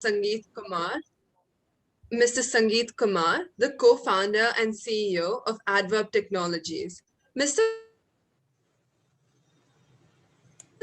Sangeet Kumar, Mr. Sangeet Kumar, the co-founder and CEO of Adverb Technologies. Mr.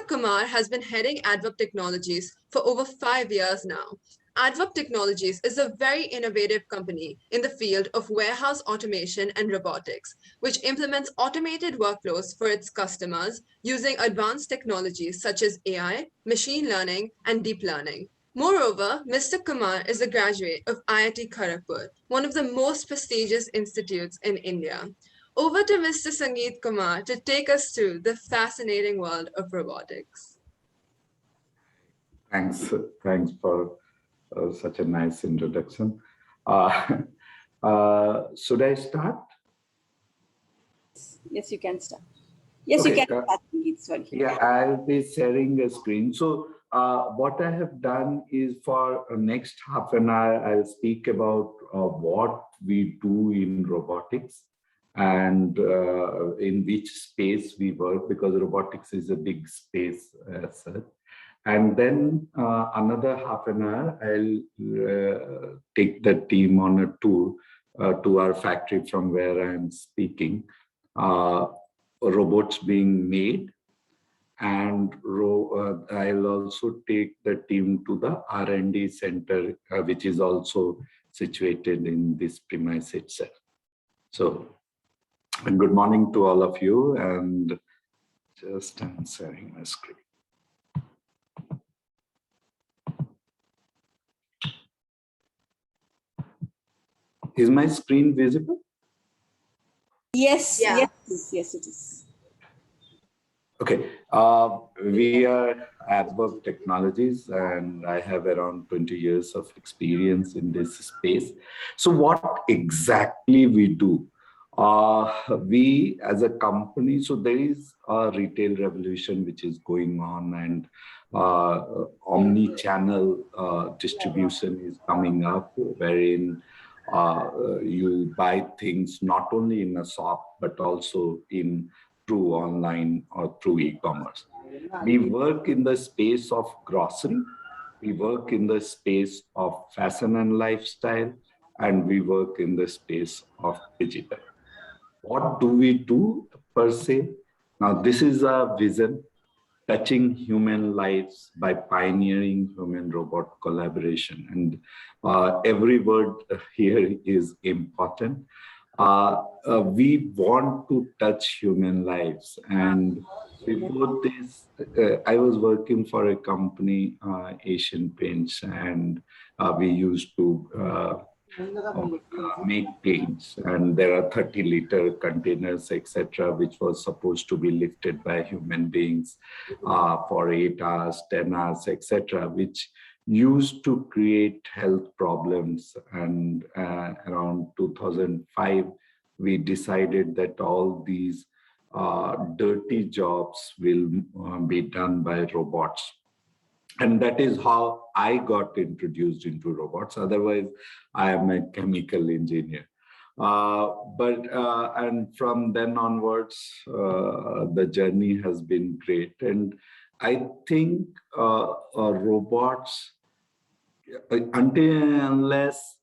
Kumar has been heading Adverb Technologies for over 5 years now. Adverb Technologies is a very innovative company in the field of warehouse automation and robotics, which implements automated workflows for its customers using advanced technologies such as AI, machine learning, and deep learning. Moreover, Mr. Kumar is a graduate of IIT Kharagpur, one of the most prestigious institutes in India. Over to Mr. Sangeet Kumar to take us through the fascinating world of robotics. Thanks for such a nice introduction. Should I start? Yes, you can start. Yes, okay. You can start. Sorry. Yeah, I'll be sharing a screen. So what I have done is for next half an hour, I'll speak about what we do in robotics and in which space we work, because robotics is a big space as such. And then another half an hour, I'll take the team on a tour to our factory from where I'm speaking. Robots being made, and I'll also take the team to the R&D center, which is also situated in this premise itself. So, good morning to all of you, and just I'm sharing my screen. Is my screen visible? Yes, yeah. Yes, it is. Okay, we are Adverb Technologies, and I have around 20 years of experience in this space. So what exactly we do? We as a company, so there is a retail revolution which is going on, and omni-channel distribution is coming up, wherein you buy things not only in a shop, but also through online or through e-commerce. We work in the space of grocery, we work in the space of fashion and lifestyle, and we work in the space of digital. What do we do per se? Now, this is a vision: touching human lives by pioneering human-robot collaboration. And every word here is important. We want to touch human lives. And before this, I was working for a company, Asian Paints, and we used to make paints, and there are 30-liter containers, etc., which was supposed to be lifted by human beings for 8 hours, 10 hours, etc., which used to create health problems. And around 2005, we decided that all these dirty jobs will be done by robots. And that is how I got introduced into robots. Otherwise, I am a chemical engineer. And from then onwards, the journey has been great. And I think robots, until and unless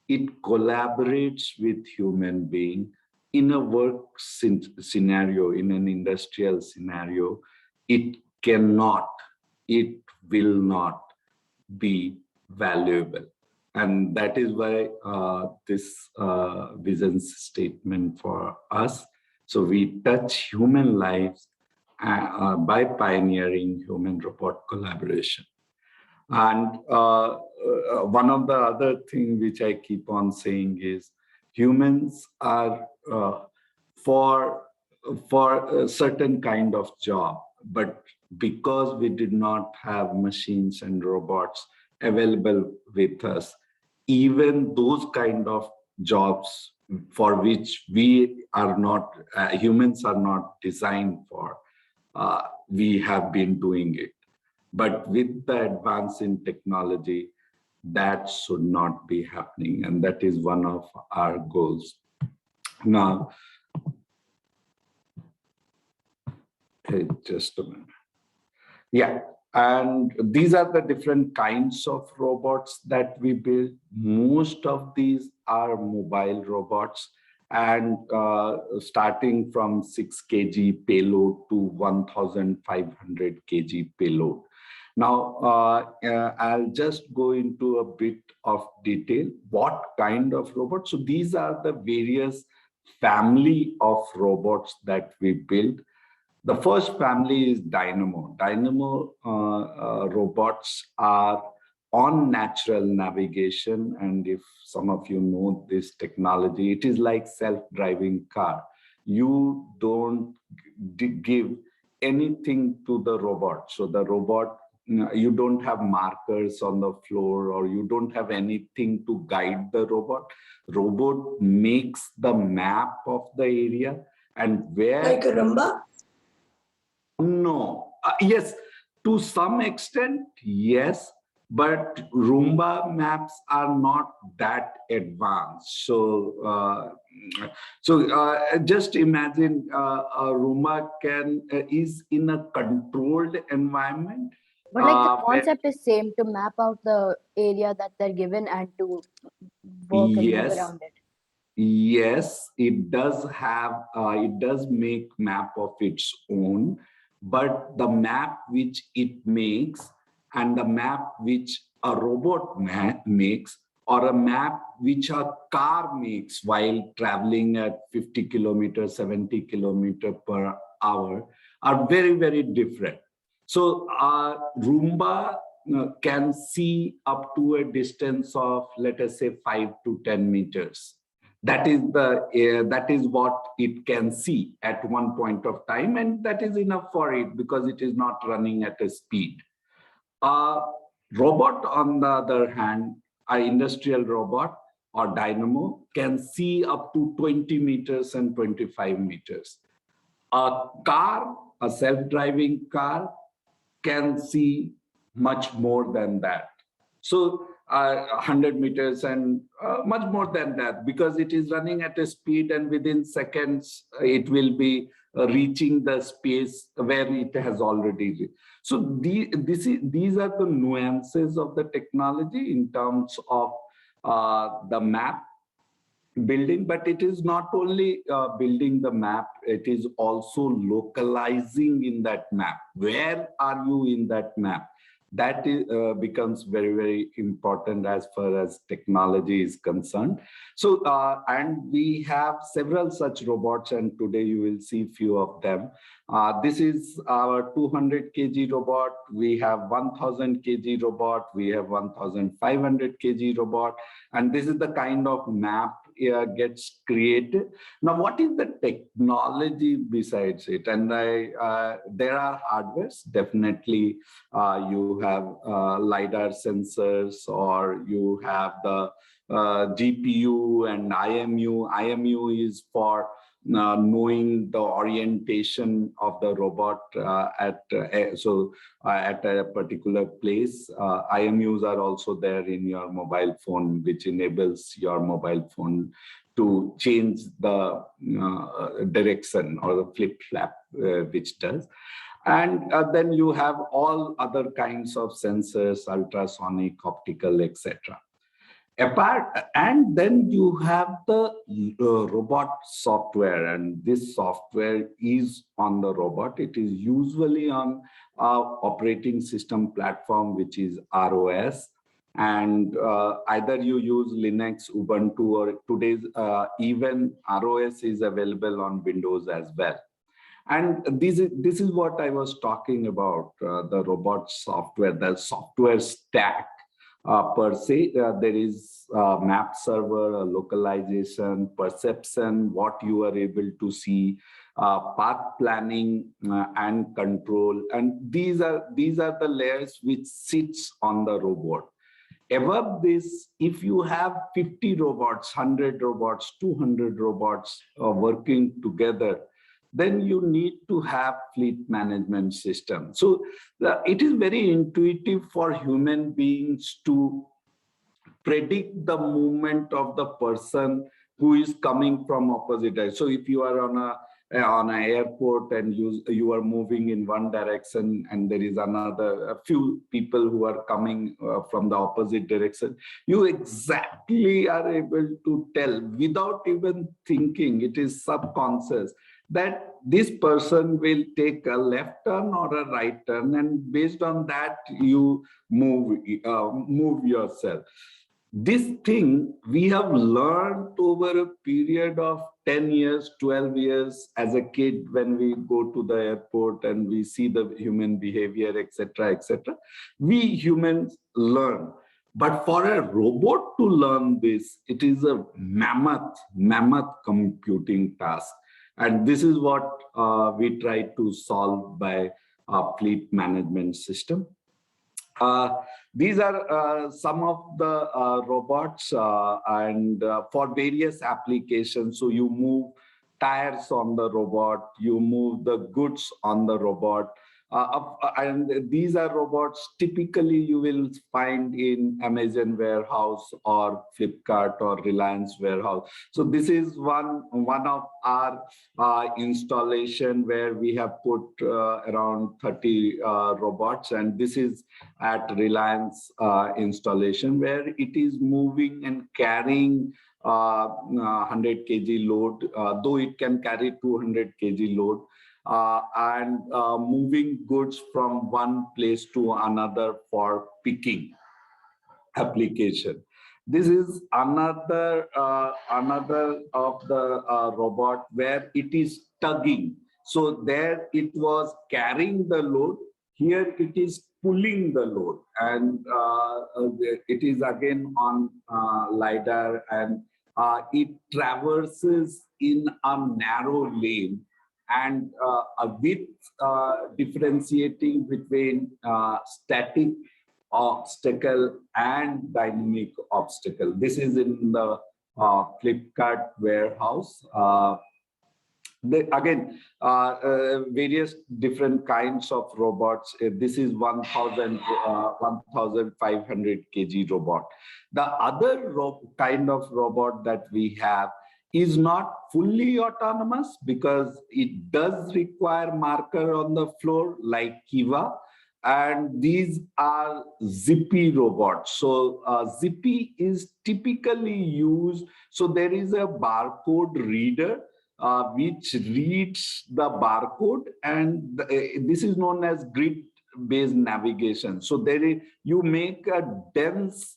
it collaborates with human being in a work scenario, in an industrial scenario, it will not be valuable. And that is why this vision statement for us. So we touch human lives by pioneering human-robot collaboration. And one of the other things which I keep on saying is humans are for a certain kind of job, but because we did not have machines and robots available with us, even those kind of jobs for which we are not, humans are not designed for, we have been doing it. But with the advance in technology, that should not be happening. And that is one of our goals. Now, just a minute. Yeah, And these are the different kinds of robots that we build. Most of these are mobile robots, and starting from 6 kg payload to 1,500 kg payload. Now, I'll just go into a bit of detail. What kind of robots? So these are the various family of robots that we build. The first family is Dynamo. Dynamo robots are on natural navigation. And if some of you know this technology, it is like self-driving car. You don't give anything to the robot. So the robot, you don't have markers on the floor, or you don't have anything to guide the robot. Robot makes the map of the area, and where— Like a Rumba? No. Yes, to some extent, yes, but Roomba maps are not that advanced. So just imagine a Roomba is in a controlled environment. But like the concept is same, to map out the area that they're given and to work and move around it. Yes, it does have, it does make map of its own, but the map which it makes and the map which a robot makes, or a map which a car makes while traveling at 50 kilometers, 70 kilometers per hour are very, very different. So Roomba can see up to a distance of, let us say, 5 to 10 meters. That is what it can see at one point of time, and that is enough for it because it is not running at a speed. Robot, on the other hand, an industrial robot or Dynamo, can see up to 20 meters and 25 meters. A car, a self-driving car, can see much more than that. So 100 meters and much more than that, because it is running at a speed, and within seconds it will be reaching the space where it has already reached. So these are the nuances of the technology in terms of the map building, but it is not only building the map, it is also localizing in that map. Where are you in that map? That becomes very, very important as far as technology is concerned. So, and we have several such robots, and today you will see few of them. This is our 200 kg robot. We have 1000 kg robot. We have 1500 kg robot. And this is the kind of map gets created. Now, what is the technology besides it? And there are hardwares. Definitely, you have LIDAR sensors, or you have the GPU and IMU. IMU is for knowing the orientation of the robot at a particular place. IMUs are also there in your mobile phone, which enables your mobile phone to change the direction, or the flip-flap, which does. And then you have all other kinds of sensors, ultrasonic, optical, etc. And then you have the robot software, and this software is on the robot. It is usually on operating system platform, which is ROS, and either you use Linux, Ubuntu, or today's even ROS is available on Windows as well. And this is what I was talking about, the robot software, the software stack. Per se, there is a map server, a localization, perception, what you are able to see, path planning and control, and these are the layers which sits on the robot. Above this, if you have 50 robots, 100 robots, 200 robots working together, then you need to have fleet management system. So it is very intuitive for human beings to predict the movement of the person who is coming from opposite side. So if you are on on an airport and you are moving in one direction and there is a few people who are coming from the opposite direction, you exactly are able to tell without even thinking, it is subconscious, that this person will take a left turn or a right turn, and based on that you move yourself. This thing we have learned over a period of 10 years, 12 years as a kid when we go to the airport and we see the human behavior, etc., etc. We humans learn. But for a robot to learn this, it is a mammoth computing task. And this is what we try to solve by a fleet management system. These are some of the robots and for various applications. So you move tires on the robot, you move the goods on the robot. And these are robots typically you will find in Amazon warehouse or Flipkart or Reliance warehouse. So this is one of our installation where we have put around 30 robots, and this is at Reliance installation where it is moving and carrying 100 kg load, though it can carry 200 kg load. And moving goods from one place to another for picking application. This is another of the robot where it is tugging. So there it was carrying the load. Here it is pulling the load, and it is again on LIDAR, and it traverses in a narrow lane, and with differentiating between static obstacle and dynamic obstacle. This is in the Flipkart warehouse. Again, various different kinds of robots. This is 1,500 kg robot. The other kind of robot that we have is not fully autonomous because it does require marker on the floor like Kiva, and these are Zippy robots. So Zippy is typically used, so there is a barcode reader which reads the barcode, and this is known as grid-based navigation. So you make a dense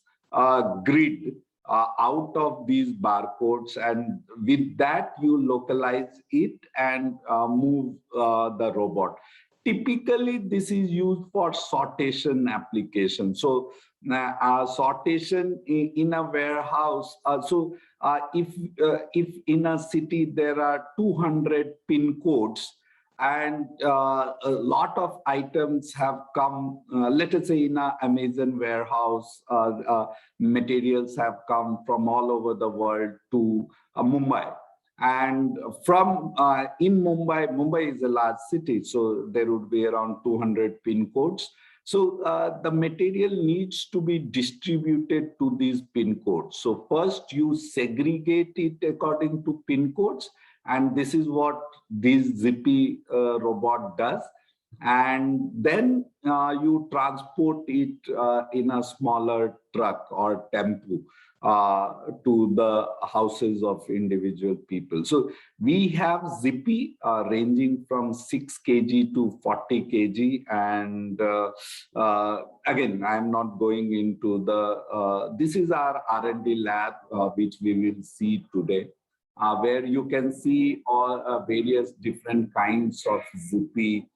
grid out of these barcodes, and with that you localize it and move the robot. Typically, this is used for sortation application. So sortation in a warehouse. If in a city there are 200 pin codes, and a lot of items have come, let us say in an Amazon warehouse, materials have come from all over the world to Mumbai. And from in Mumbai is a large city, so there would be around 200 pin codes. So the material needs to be distributed to these pin codes. So first you segregate it according to pin codes, and this is what this Zippy robot does. And then you transport it in a smaller truck or tempo to the houses of individual people. So we have Zippy ranging from 6 kg to 40 kg. And again, I'm not going into the, this is our R&D lab, which we will see today, where you can see all various different kinds of Zippy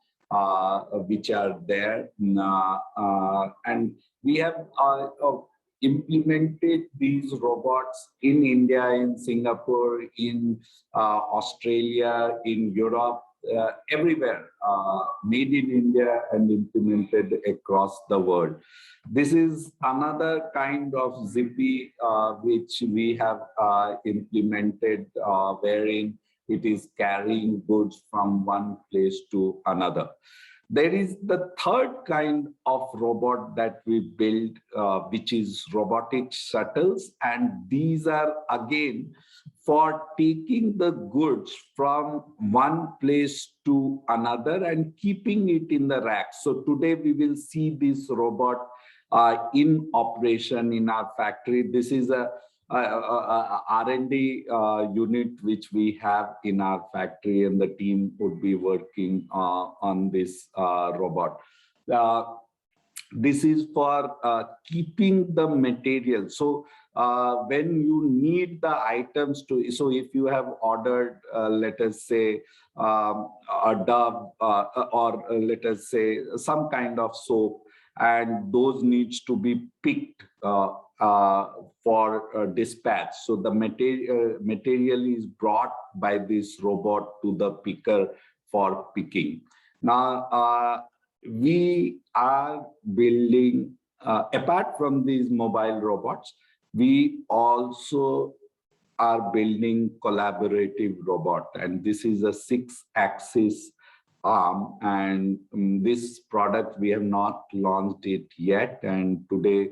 which are there. And we have implemented these robots in India, in Singapore, in Australia, in Europe, everywhere, made in India and implemented across the world. This is another kind of Zippy which we have implemented, wherein it is carrying goods from one place to another. There is the third kind of robot that we build, which is robotic shuttles. And these are again for taking the goods from one place to another and keeping it in the rack. So today we will see this robot in operation in our factory. This is a R&D unit which we have in our factory, and the team would be working on this robot. This is for keeping the material. So when you need the items to, so if you have ordered, let us say, a Dove or let us say some kind of soap, and those needs to be picked for dispatch. So the material is brought by this robot to the picker for picking. Now, we are building, apart from these mobile robots, we also are building collaborative robot, and this is a 6-axis arm, and this product we have not launched it yet, and today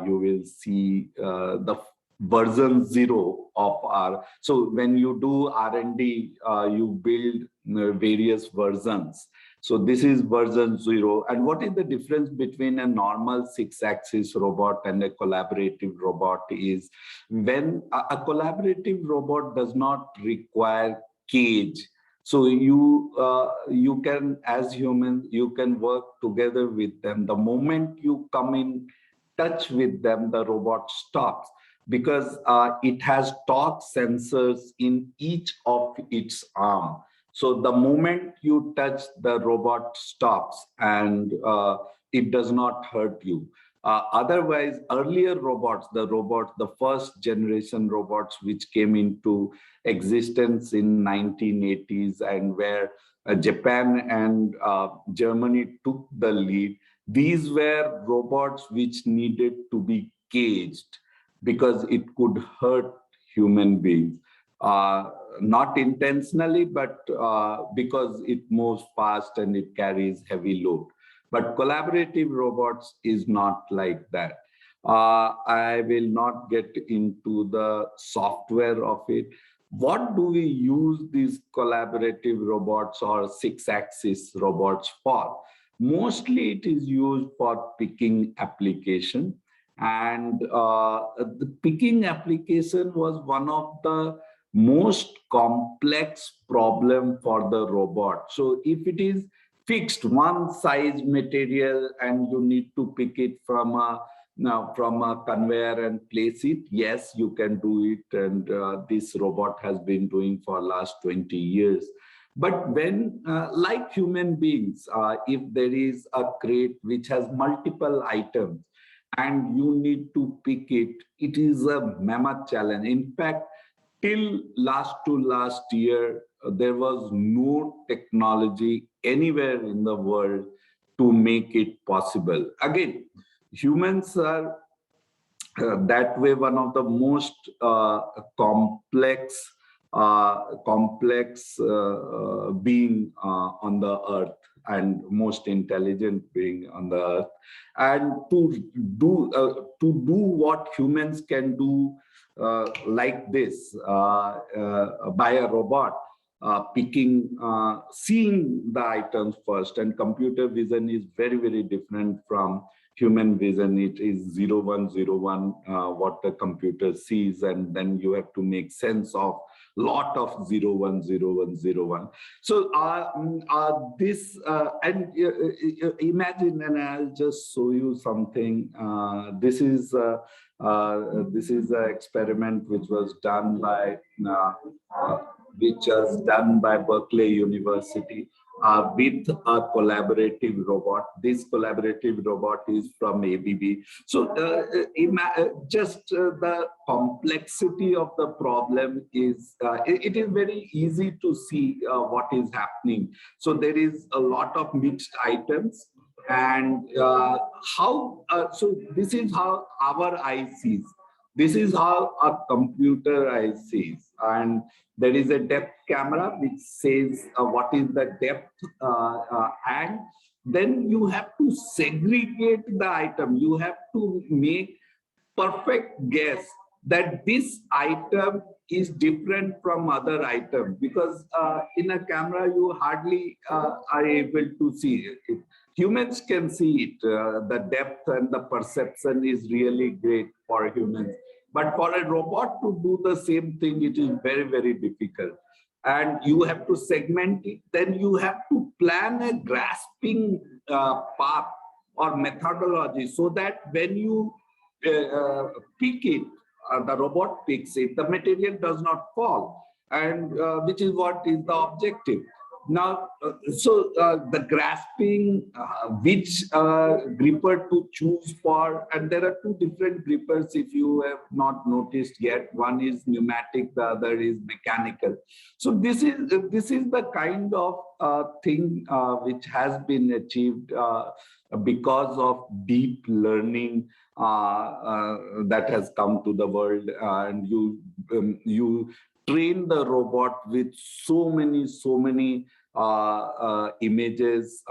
you will see the version 0 of our. So when you do R&D, you build various versions. So this is version 0. And what is the difference between a normal 6-axis robot and a collaborative robot is when a collaborative robot does not require cage. So you can, as humans, you can work together with them. The moment you come in touch with them, the robot stops, because it has torque sensors in each of its arms. So the moment you touch, the robot stops, and it does not hurt you. Otherwise, earlier robots, the first generation robots which came into existence in 1980s, and where Japan and Germany took the lead, these were robots which needed to be caged because it could hurt human beings. Not intentionally, but because it moves fast and it carries heavy load. But collaborative robots is not like that. I will not get into the software of it. What do we use these collaborative robots or 6-axis robots for? Mostly it is used for picking application. And the picking application was one of the most complex problem for the robot. So if it is fixed one size material and you need to pick it from a conveyor and place it, yes, you can do it. And this robot has been doing for last 20 years. But when, like human beings, if there is a crate which has multiple items and you need to pick it, it is a mammoth challenge. In fact, till last year, there was no technology anywhere in the world to make it possible. Again, humans are that way one of the most complex being on the earth, and most intelligent being on the earth. And to do what humans can do like this by a robot, picking, seeing the items first. And computer vision is very, very different from human vision. It is 0101 what the computer sees, and then you have to make sense of lot of 010101. So this and imagine, and I'll just show you something. This is an experiment which was done by Berkeley University with a collaborative robot. This collaborative robot is from ABB. So the complexity of the problem is, it is very easy to see what is happening. So there is a lot of mixed items. And so this is how our eye sees. This is how a computer eye sees. And there is a depth camera which says what is the depth, and then you have to segregate the item. You have to make perfect guess that this item is different from other item, because in a camera you hardly are able to see it. Humans can see it. The depth and the perception is really great for humans, but for a robot to do the same thing, it is very, very difficult. And you have to segment it. Then you have to plan a grasping path or methodology, so that when you pick it, the robot picks it, the material does not fall, and which is what is the objective. Now, the grasping, which gripper to choose for, and there are two different grippers if you have not noticed yet. One is pneumatic, the other is mechanical. So this is the kind of thing which has been achieved because of deep learning that has come to the world, and you train the robot with so many images,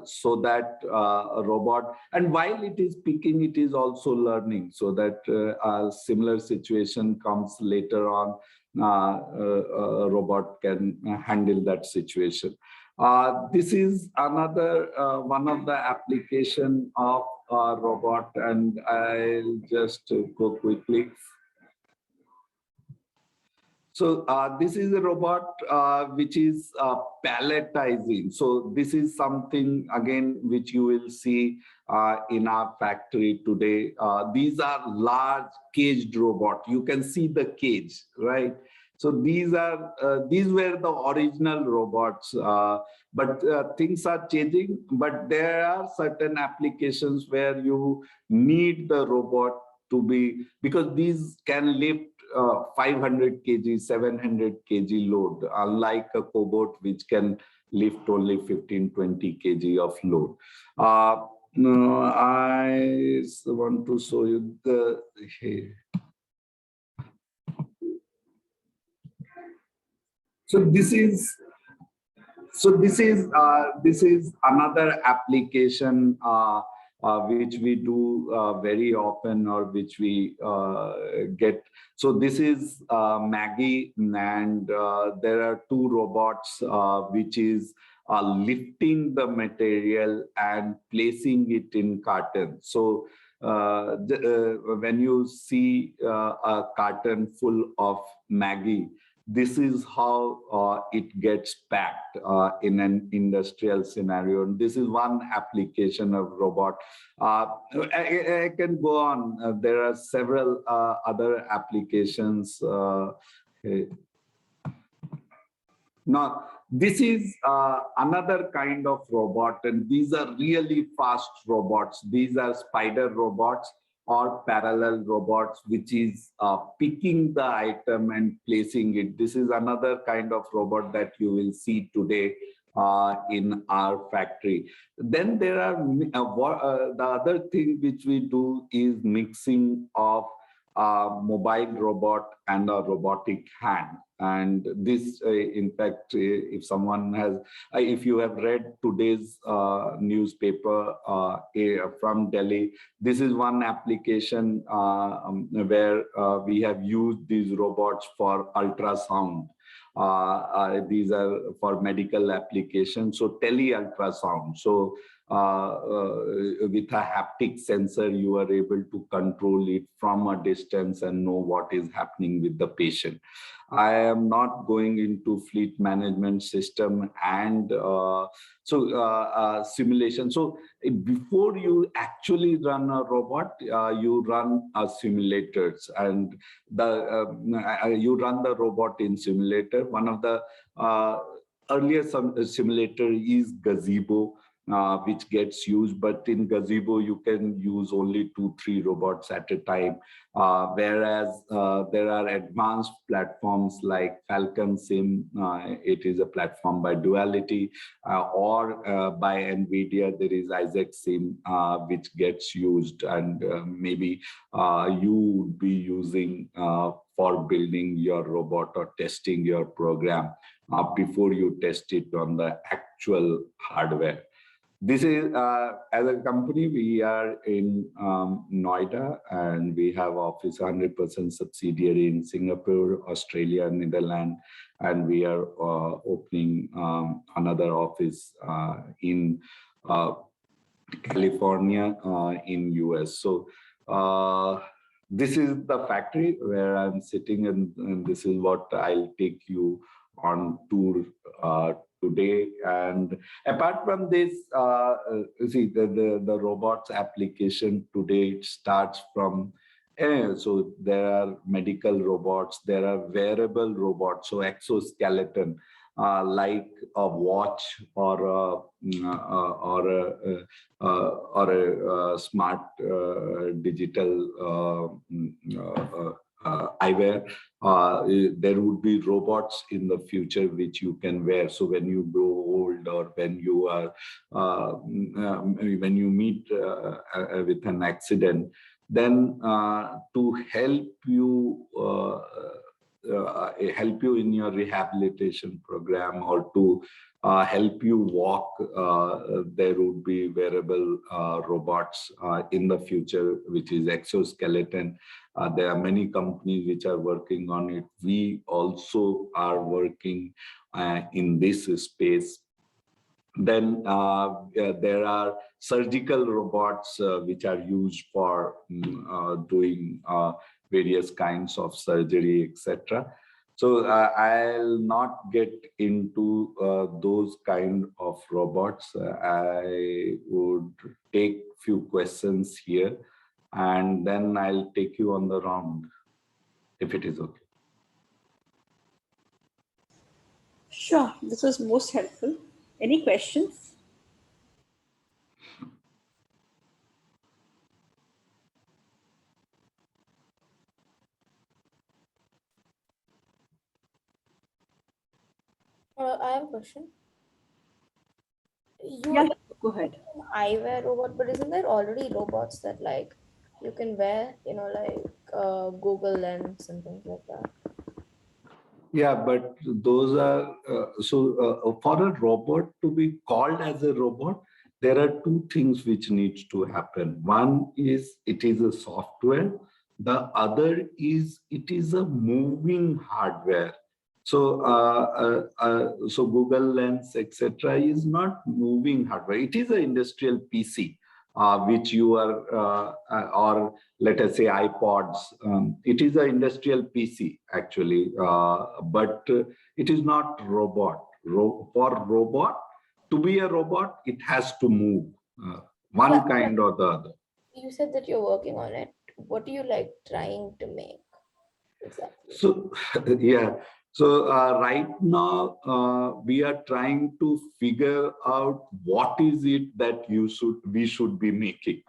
so that a robot, and while it is picking, it is also learning, so that a similar situation comes later on, a robot can handle that situation. This is another one of the application of robot, and I'll just go quickly. So this is a robot which is palletizing. So this is something again which you will see in our factory today. These are large caged robot. You can see the cage, right? So these were the original robots, but things are changing. But there are certain applications where you need the robot to be, because these can lift 500 kg, 700 kg load, unlike a cobot which can lift only 15, 20 kg of load. No, I want to show you the here. So this is another application which we do very often, or which we get. So this is Maggie, and there are two robots which is lifting the material and placing it in carton. So when you see a carton full of Maggie, this is how it gets packed in an industrial scenario. And this is one application of robot. I can go on. There are several other applications. Now, this is another kind of robot, and these are really fast robots. These are spider robots or parallel robots, which is picking the item and placing it. This is another kind of robot that you will see today in our factory. Then there are the other thing which we do is mixing of mobile robot and a robotic hand. And this, in fact, if someone has, if you have read today's newspaper from Delhi, this is one application where we have used these robots for ultrasound. These are for medical applications, so tele-ultrasound. So with a haptic sensor, you are able to control it from a distance and know what is happening with the patient. I am not going into fleet management system and simulation. So before you actually run a robot, you run simulators, and you run the robot in simulator. One of the earlier simulator is Gazebo. which gets used, but in gazebo you can use only 2-3 robots at a time, whereas there are advanced platforms like Falcon Sim. It is a platform by Duality, or by NVIDIA there is Isaac Sim, which gets used, and maybe you would be using for building your robot or testing your program before you test it on the actual hardware. This is, as a company, we are in Noida, and we have office 100% subsidiary in Singapore, Australia, Netherlands, and we are opening another office in California, in US. So this is the factory where I'm sitting, and this is what I'll take you on tour today. And apart from this, you see the robots application today, it starts from so there are medical robots, there are wearable robots, so exoskeleton, like a watch or a smart digital eyewear. There would be robots in the future which you can wear. So when you grow old, or when you are when you meet with an accident, then to help you in your rehabilitation program, or to help you walk, there would be wearable robots in the future, which is exoskeleton. There are many companies which are working on it. We also are working in this space. Then there are surgical robots which are used for doing various kinds of surgery, etc. So I'll not get into those kind of robots. I would take few questions here, and then I'll take you on the round, if it is okay. Sure, this was most helpful. Any questions? I have a question. Yeah, go ahead. Eyewear robot, but isn't there already robots that like you can wear, like Google Lens and things like that? Yeah, but those are for a robot to be called as a robot, there are two things which needs to happen. One is it is a software. The other is it is a moving hardware. So so Google Lens, etc., is not moving hardware. It is an industrial PC, which you are, or let us say iPods. It is an industrial PC actually, but it is not robot. For robot to be a robot, it has to move one kind or the other. You said that you're working on it. What are you like trying to make exactly? So yeah. So right now we are trying to figure out what is it that we should be making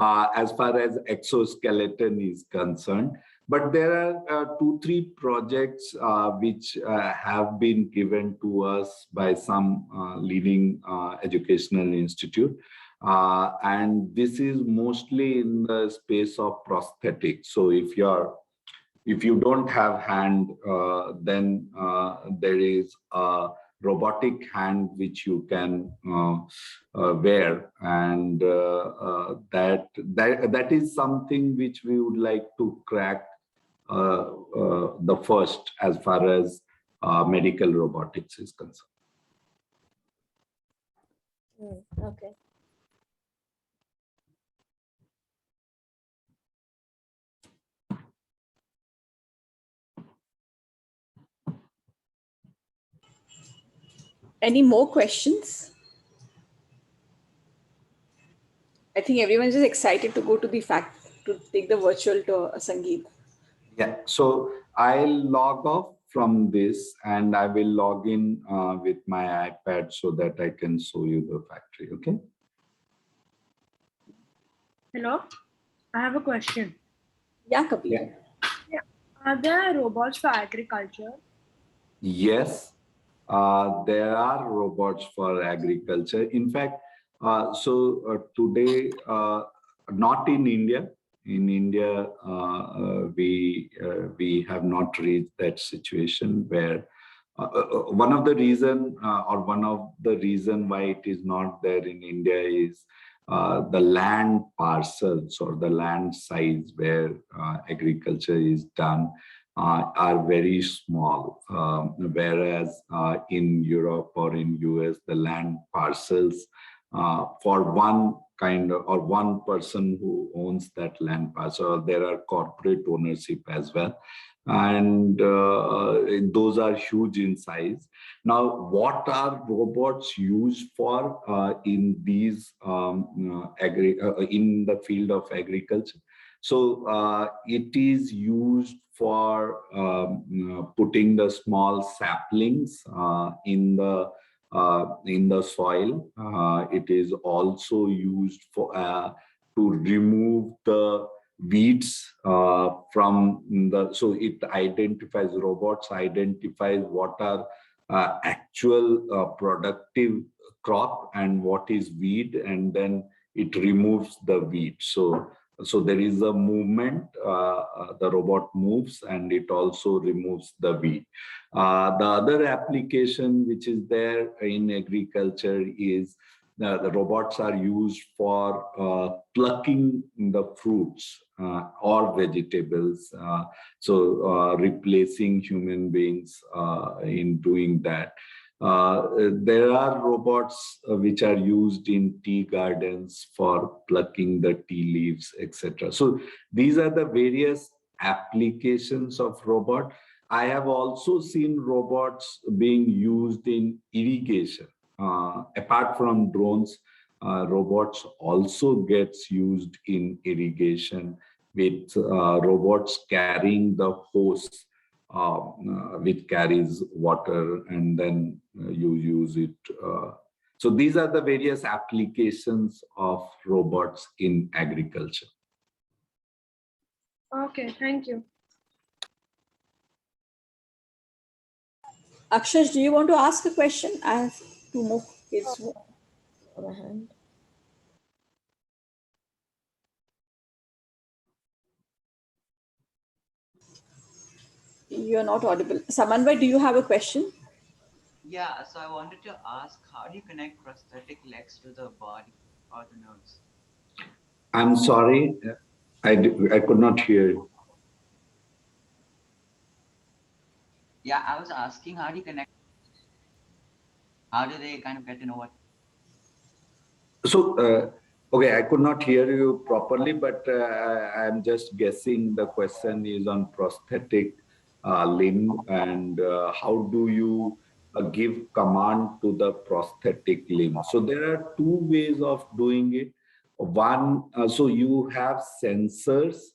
as far as exoskeleton is concerned. But there are 2-3 projects which have been given to us by some leading educational institute. And this is mostly in the space of prosthetic. So if you don't have hand, then there is a robotic hand which you can wear, and that is something which we would like to crack the first, as far as medical robotics is concerned. Okay. Any more questions? I think everyone's just excited to go to to take the virtual tour, Sangeet. Yeah, so I'll log off from this and I will log in with my iPad so that I can show you the factory. Okay. Hello, I have a question. Yeah, Kabir. Yeah. Are there robots for agriculture? Yes, there are robots for agriculture. In fact, today, not in India. In India, we have not reached that situation where one of the reason why it is not there in India is the land parcels or the land size where agriculture is done are very small, whereas in Europe or in US, the land parcels for one kind of or one person who owns that land parcel, there are corporate ownership as well. And those are huge in size. Now, what are robots used for in these in the field of agriculture? So it is used for putting the small saplings in the soil. It is also used for to remove the weeds from the. So it identifies, robots identifies what are actual productive crop and what is weed, and then it removes the weed. So there is a movement, the robot moves and it also removes the weed. The other application which is there in agriculture is the robots are used for plucking the fruits or vegetables. Replacing human beings in doing that. There are robots which are used in tea gardens for plucking the tea leaves, etc. So these are the various applications of robot. I have also seen robots being used in irrigation. Apart from drones, robots also gets used in irrigation with robots carrying the hose which carries water, and then you use it. So these are the various applications of robots in agriculture. Okay, thank you. Akshash, do you want to ask a question? I have two more kids. On my hand. You're not audible. Samanvai, do you have a question? Yeah, so I wanted to ask, how do you connect prosthetic legs to the body or the nerves? I'm sorry, I could not hear you. Yeah, I was asking, how do you connect? How do they kind of get to know what? So, okay, I could not hear you properly, but I'm just guessing the question is on prosthetic limb and how do you give command to the prosthetic limb. So there are two ways of doing it. One, so you have sensors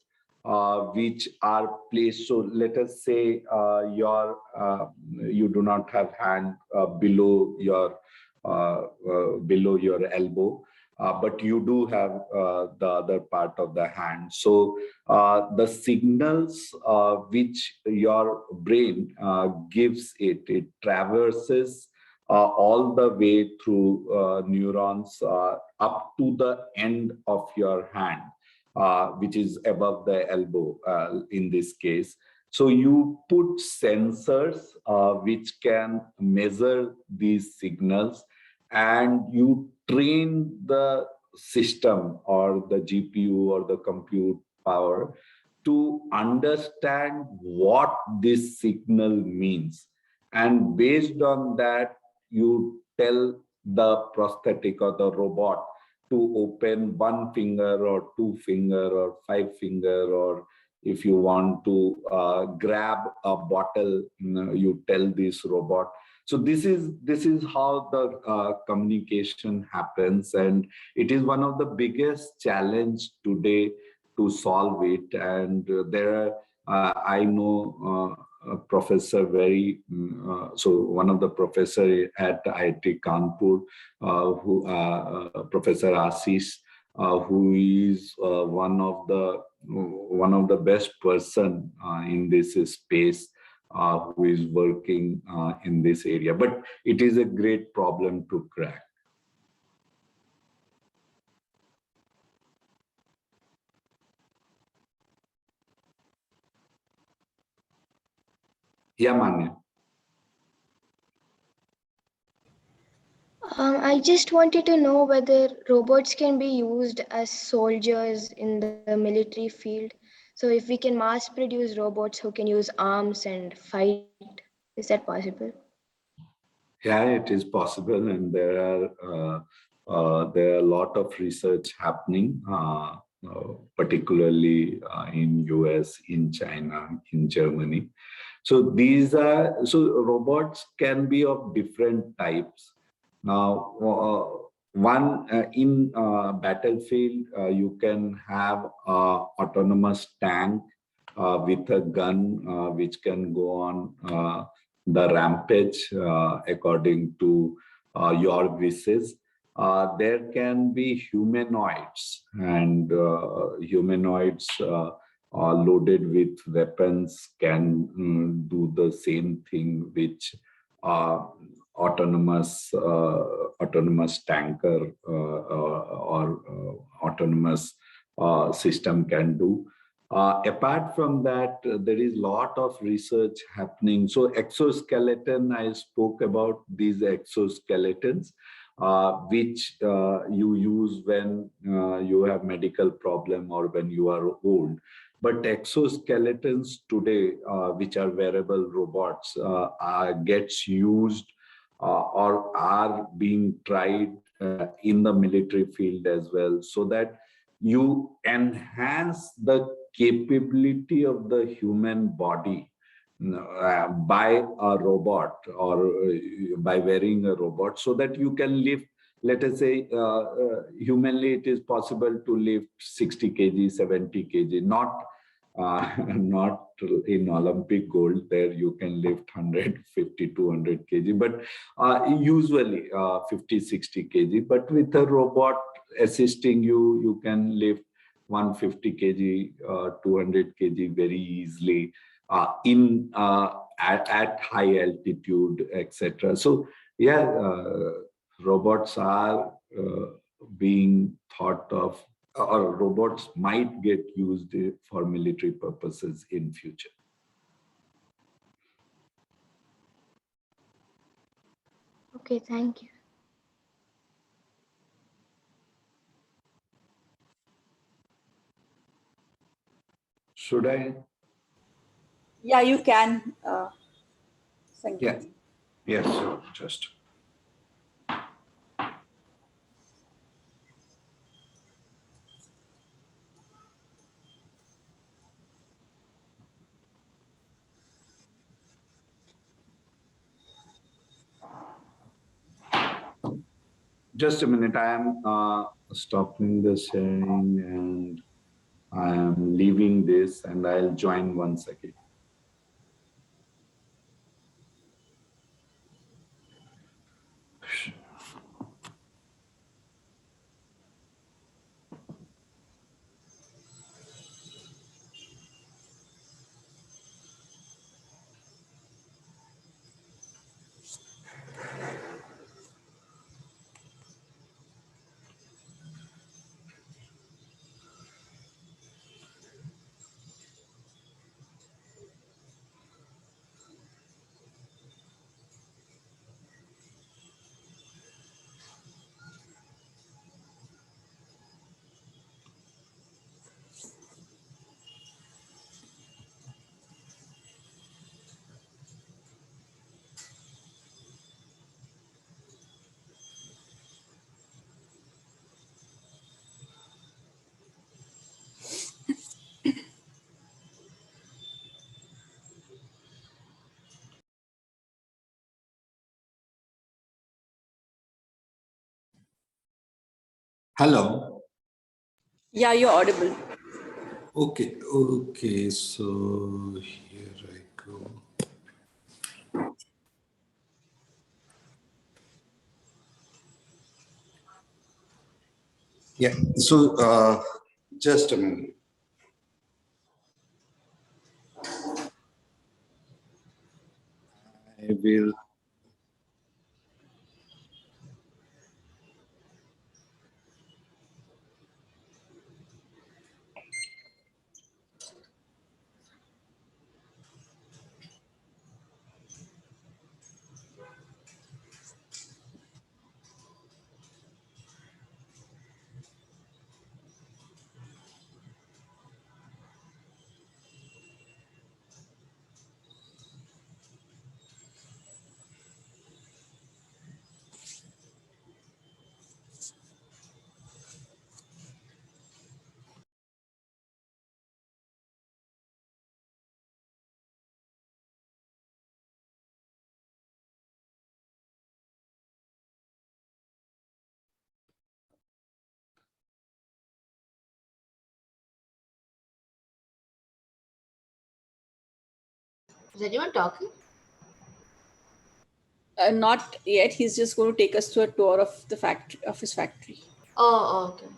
which are placed. So let us say you do not have hand below your elbow, but you do have the other part of the hand. So the signals which your brain gives it traverses all the way through neurons up to the end of your hand, which is above the elbow in this case. So you put sensors which can measure these signals, and you train the system or the GPU or the compute power to understand what this signal means. And based on that, you tell the prosthetic or the robot to open one finger or two finger or five finger, or if you want to grab a bottle, you tell this robot. So this is how the communication happens, and it is one of the biggest challenge today to solve it. And there are I know professor so one of the professor at IIT Kanpur, Professor Ashish, who is one of the best person in this space, who is working in this area. But it is a great problem to crack. Yeah, Manya. I just wanted to know whether robots can be used as soldiers in the military field. So if we can mass produce robots who can use arms and fight, is that possible? Yeah, it is possible, and there are a lot of research happening, particularly in US, in China, in Germany. So robots can be of different types. Now, one in battlefield, you can have autonomous tank with a gun which can go on the rampage according to your wishes. There can be humanoids, and humanoids loaded with weapons can do the same thing which autonomous tanker or autonomous system can do. Apart from that, there is a lot of research happening. So exoskeleton, I spoke about these exoskeletons, which you use when you have medical problem or when you are old. But exoskeletons today, which are wearable robots, gets used or are being tried in the military field as well, so that you enhance the capability of the human body by a robot or by wearing a robot, so that you can lift, let us say, humanly it is possible to lift 60 kg, 70 kg, not in Olympic gold, there you can lift 150, 200 kg, but usually 50, 60 kg. But with a robot assisting you, you can lift 150 kg, 200 kg very easily at high altitude, etc. So yeah, robots are being thought of, or robots might get used for military purposes in future. Okay, thank you. Should I? Yeah, you can. Sangeet. Yeah. Yes, sure. Just. Just a minute. I am stopping the sharing and I am leaving this, and I'll join once again. Hello. Yeah, you're audible. Okay, so here I go. Yeah. So just a minute. I will. Is anyone talking? Not yet. He's just going to take us to a tour of the factory, of his factory. Oh, okay.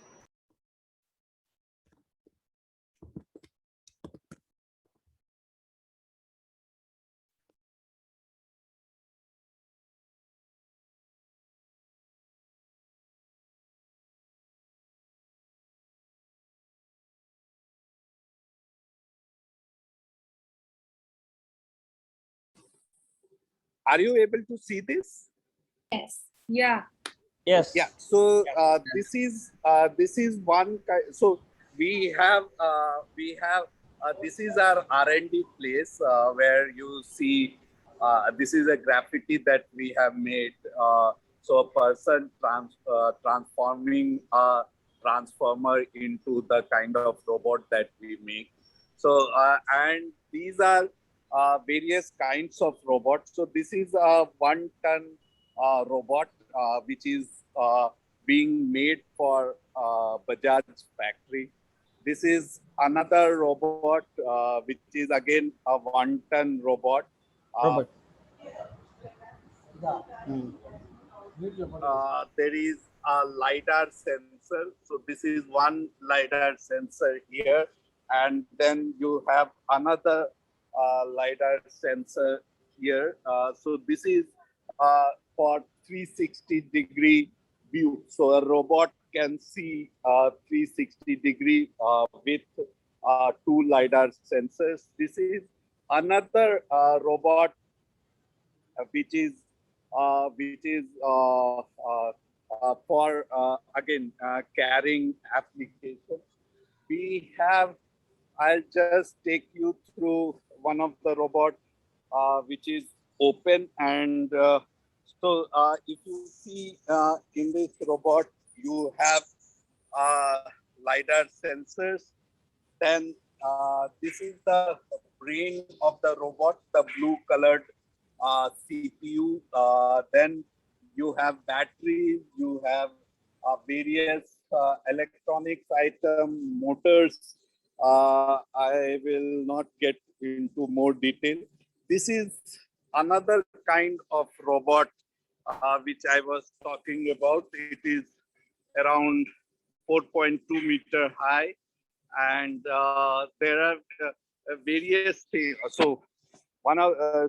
Are you able to see this? Yes. Yeah. Yes. Yeah. So this is one kind. So we have this is our R&D place where you see this is a graffiti that we have made. So a person transforming a transformer into the kind of robot that we make. So and these are various kinds of robots. So this is a 1-ton robot which is being made for Bajaj factory. This is another robot which is again a 1-ton robot. There is a LIDAR sensor. So this is one LIDAR sensor here. And then you have another LIDAR sensor here. So this is for 360-degree view. So a robot can see 360-degree with 2 LIDAR sensors. This is another robot which is for again carrying application. We have. I'll just take you through one of the robot which is open, and if you see in this robot you have LIDAR sensors. Then this is the brain of the robot, the blue colored CPU. Then you have batteries, you have various electronics item, motors. I will not get into more detail. This is another kind of robot which I was talking about. It is around 4.2 meter high, and there are various things. So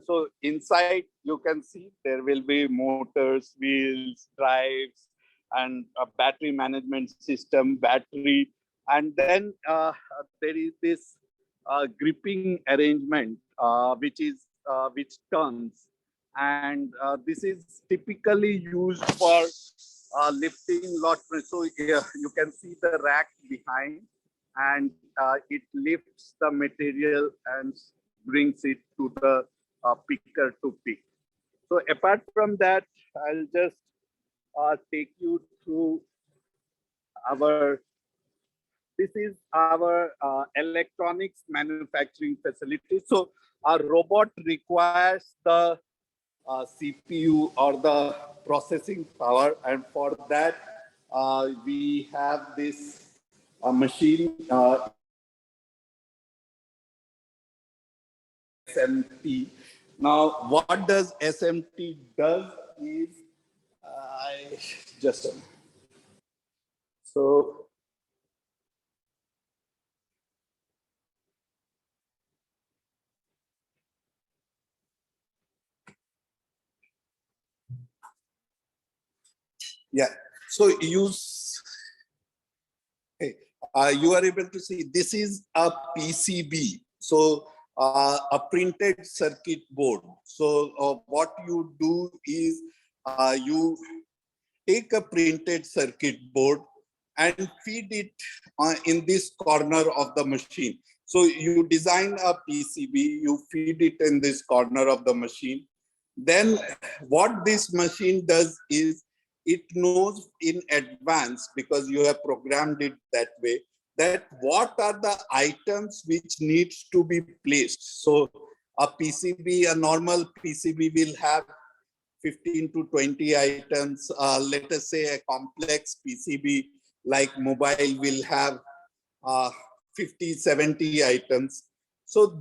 so inside you can see there will be motors, wheels, drives, and a battery management system, battery, and then there is this gripping arrangement which turns, and this is typically used for lifting lot. So you can see the rack behind, and it lifts the material and brings it to the picker to pick. So apart from that, I'll just take you through our. This is our electronics manufacturing facility. So our robot requires the CPU or the processing power, and for that we have this machine SMT. Now, what does SMT does is, I just so Yeah. So you are able to see this is a PCB. So a printed circuit board. So what you do is you take a printed circuit board and feed it in this corner of the machine. So you design a PCB, you feed it in this corner of the machine. Then what this machine does is it knows in advance, because you have programmed it that way, that what are the items which needs to be placed. So a PCB, a normal PCB will have 15 to 20 items. Let us say a complex PCB like mobile will have 50, 70 items. So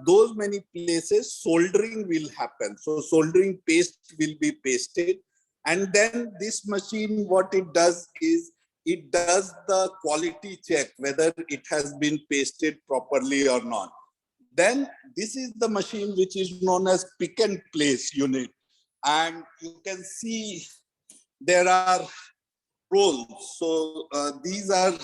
those many places soldering will happen. So soldering paste will be pasted. And then this machine, what it does is it does the quality check, whether it has been pasted properly or not. Then this is the machine which is known as pick and place unit. And you can see there are roles. So these are,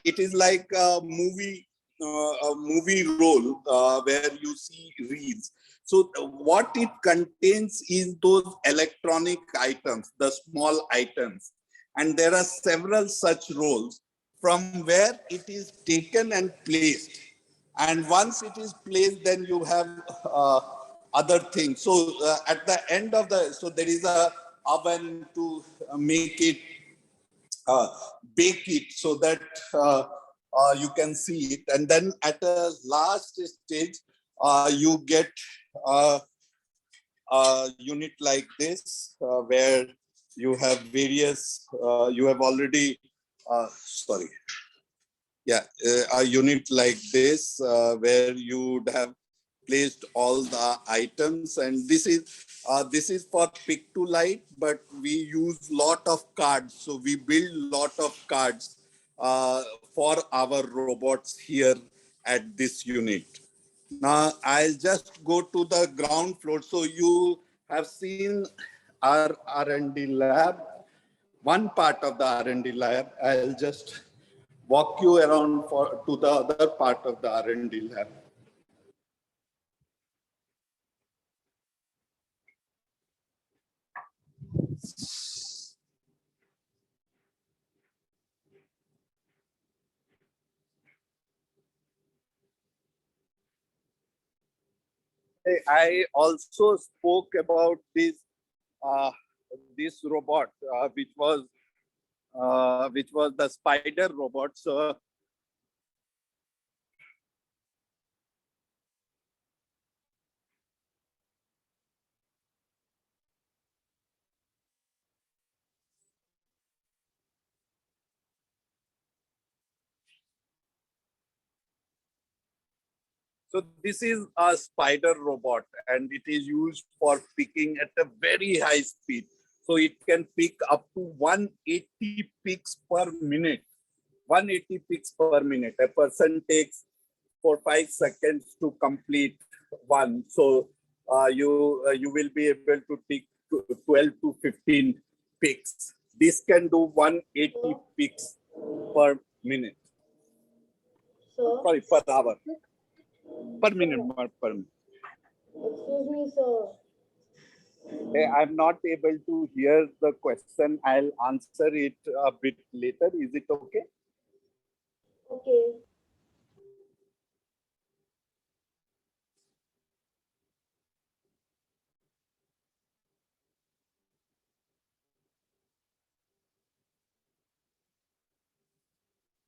it is like a movie role where you see reels. So what it contains is those electronic items, the small items. And there are several such roles from where it is taken and placed. And once it is placed, then you have other things. So at the end of so there is a oven to make it, bake it so that you can see it. And then at a last stage, you get a unit like this, where you have various, you have already, sorry. Yeah, a unit like this, where you would have placed all the items. And this is for pick to light, but we use lot of cards. So we build lot of cards for our robots here at this unit. Now I'll just go to the ground floor. So you have seen our R&D lab, one part of the R&D lab. I'll just walk you around to the other part of the R&D lab. I also spoke about this robot, which was the spider robot. So this is a spider robot, and it is used for picking at a very high speed. So it can pick up to 180 picks per minute. 180 picks per minute. A person takes 4-5 seconds to complete one. So you will be able to take 12 to 15 picks. This can do 180 picks per minute. Sorry, per hour. Per minute, not per minute. Excuse me, sir. Hey, I'm not able to hear the question. I'll answer it a bit later. Is it okay? Okay.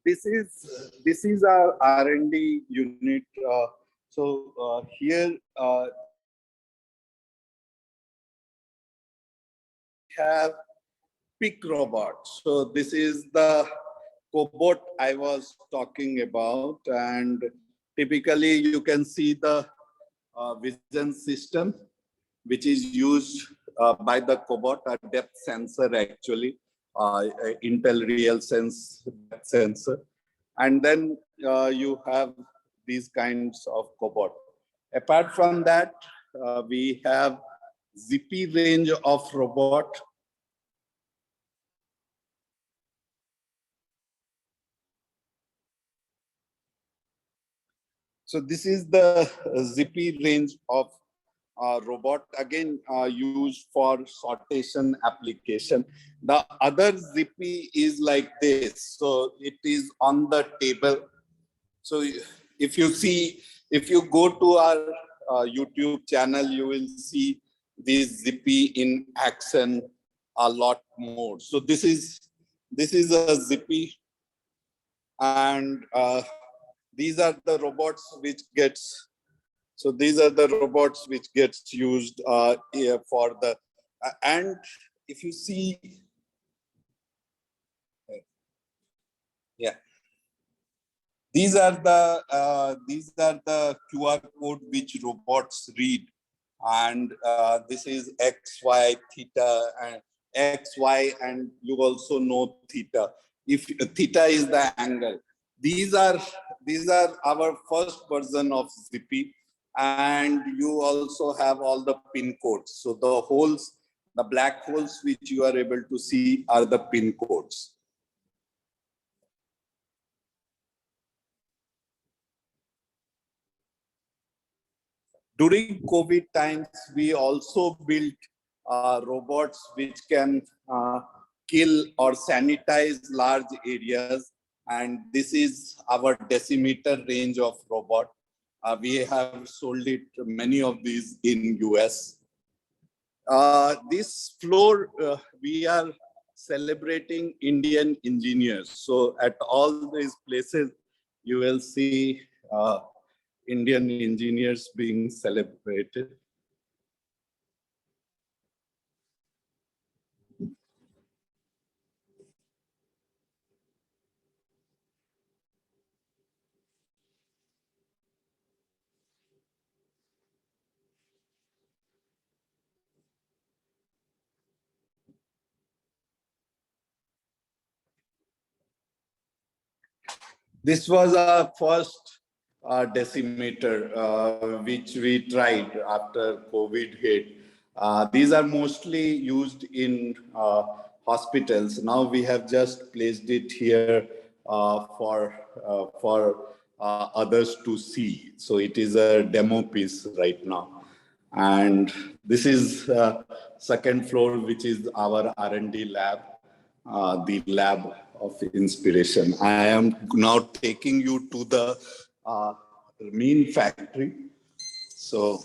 This is our R&D unit. So here have pick robots. So this is the cobot I was talking about, and typically you can see the vision system, which is used by the cobot, a depth sensor actually, Intel RealSense depth sensor. And then you have these kinds of cobot. Apart from that, we have Zippy range of robot. So this is the Zippy range of robot, again used for sortation application. The other Zippy is like this. So it is on the table. So if you see, if you go to our YouTube channel, you will see this Zippy in action a lot more. So this is a Zippy, and these are the robots which gets. So these are the robots which gets used for the and if you see, yeah, these are the QR code which robots read, and this is X, Y, theta, and X, Y, and you also know theta. If theta is the angle, these are our first version of Zippy, and you also have all the pin codes. So the holes, the black holes which you are able to see are the pin codes. During COVID times, we also built robots which can kill or sanitize large areas. And this is our decimeter range of robot. We have sold it, many of these in US. This floor, we are celebrating Indian engineers. So at all these places, you will see Indian engineers being celebrated. This was our first decimeter, which we tried after COVID hit. These are mostly used in hospitals. Now we have just placed it here for others to see. So it is a demo piece right now. And this is second floor, which is our R&D lab, the lab of inspiration. I am now taking you to the main factory. So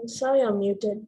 Sorry, I'm muted.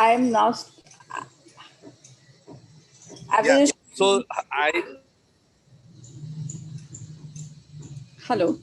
I am now. Yeah. So Hello.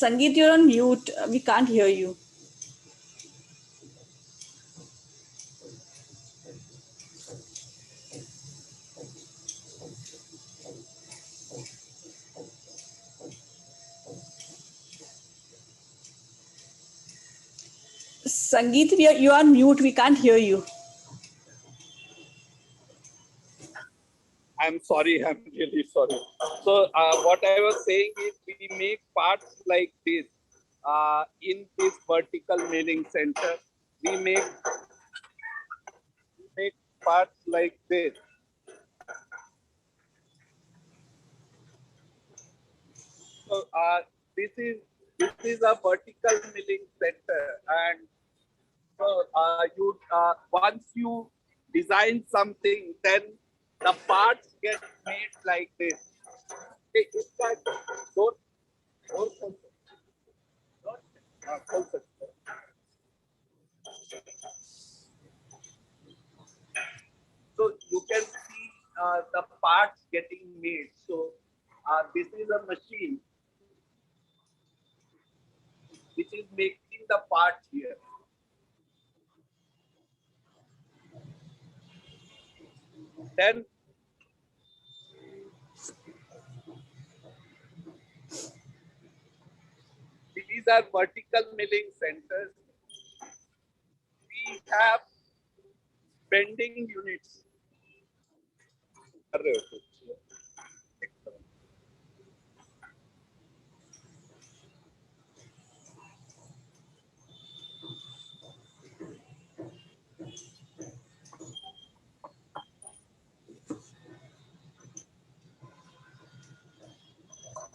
Sangeet, you're on mute. We can't hear you. Sangeet, you are on mute. We can't hear you. I'm sorry, I'm really sorry. So what I was saying is we make parts like this in this vertical milling center. We make parts like this. So this is a vertical milling center, and so you once you design something, then the parts get made like this. It's like don't so you can see the parts getting made. So this is a machine which is making the parts here. Then these are vertical milling centers. We have bending units.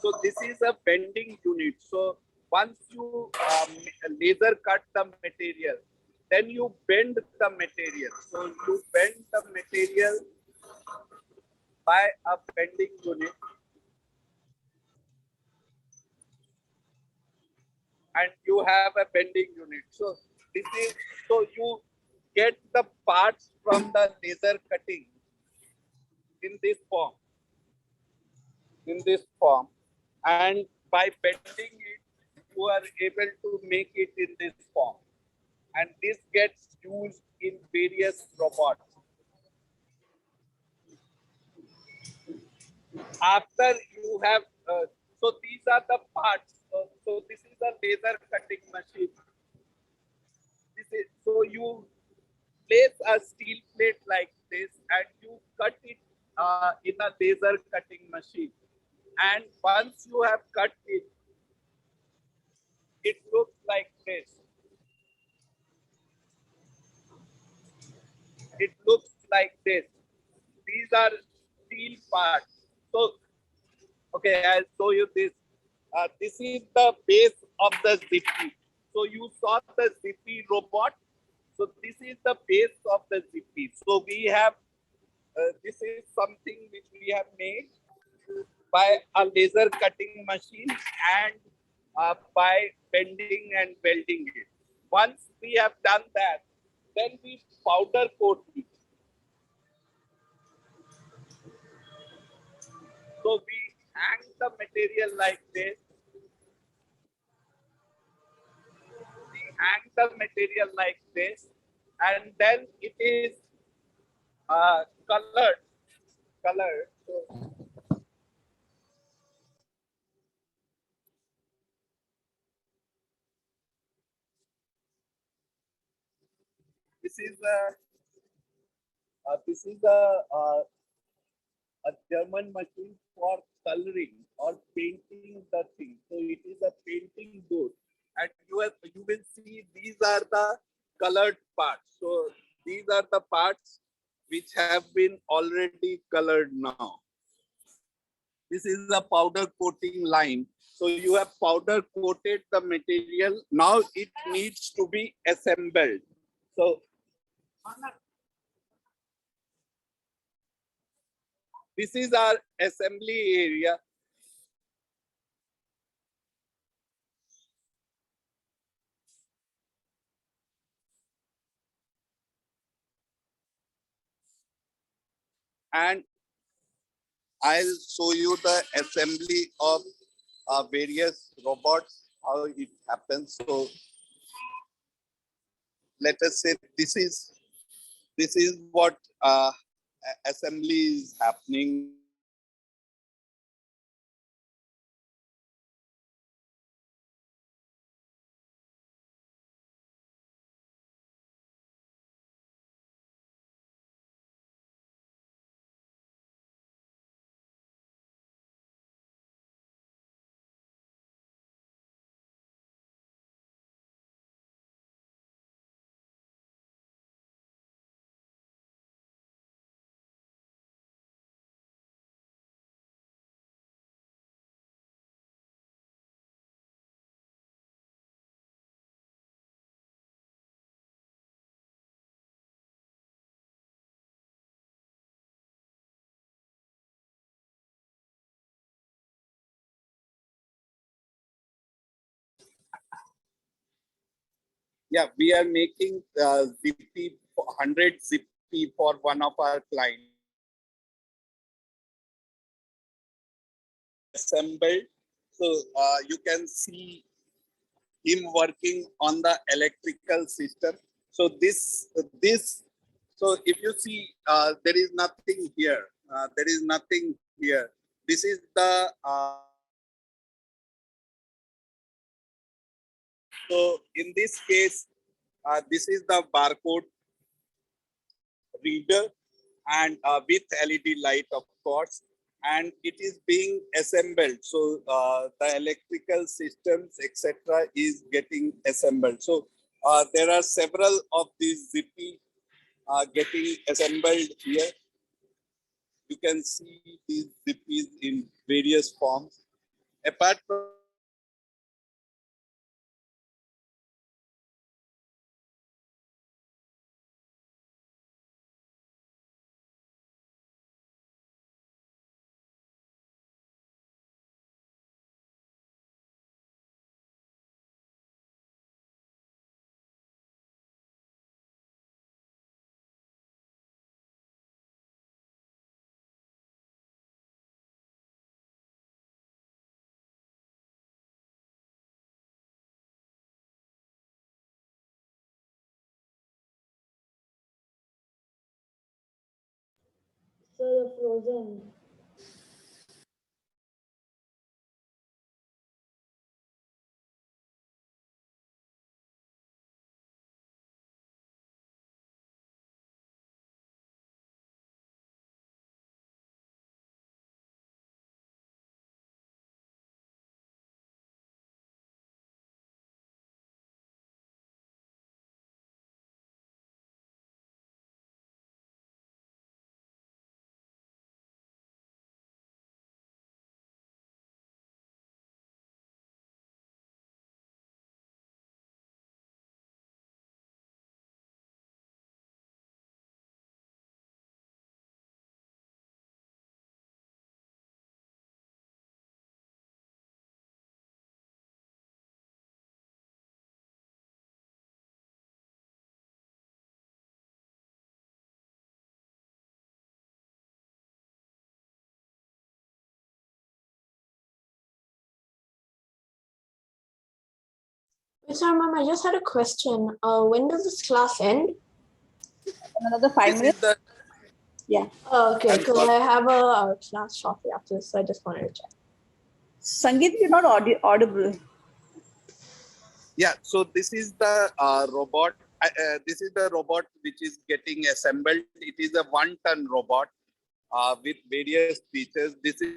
So this is a bending unit. So once you laser cut the material, then you bend the material. So you bend the material by a bending unit, and you have a bending unit. So this is so you get the parts from the laser cutting in this form. And by bending it, you are able to make it in this form, and this gets used in various robots. After you have so these are the parts. So this is a laser cutting machine. So you place a steel plate like this and you cut it in a laser cutting machine. And once you have cut it, it looks like this. It looks like this. These are steel parts. So, okay, I'll show you this. This is the base of the Zippy. So you saw the Zippy robot. So this is the base of the Zippy. So we have, this is something which we have made by a laser cutting machine and by bending and welding it. Once we have done that, then we powder coat it. So we hang the material like this. We hang the material like this, and then it is colored. a German machine for coloring or painting the thing. So it is a painting board, and you will see these are the colored parts. So these are the parts which have been already colored now. This is a powder coating line. So you have powder coated the material. Now it needs to be assembled. So this is our assembly area. And I'll show you the assembly of various robots, how it happens. So let us say this is what assembly is happening. Yeah, we are making Zippy 100 Zippy for one of our clients. Assembled, so you can see him working on the electrical system. So so if you see, there is nothing here. There is nothing here. This is the so in this case, this is the barcode reader, and with LED light, of course, and it is being assembled. So the electrical systems, etc., is getting assembled. So there are several of these Zippy getting assembled here. You can see these Zippys in various forms. Apart from So you're frozen. Sorry, ma'am, I just had a question. When does this class end? Another 5 minutes. Yeah. Okay, because I have a class shortly after this, so I just wanted to check. Sangeet, you're not audible. yeah, so this is the robot this is the robot which is getting assembled. It is a 1-ton robot with various features. This is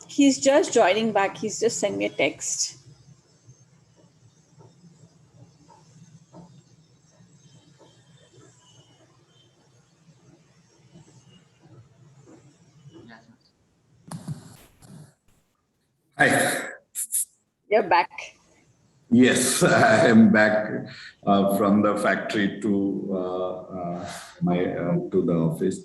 He's just joining back. He's just sent me a text. Hi. You're back. Yes, I am back from the factory to to the office.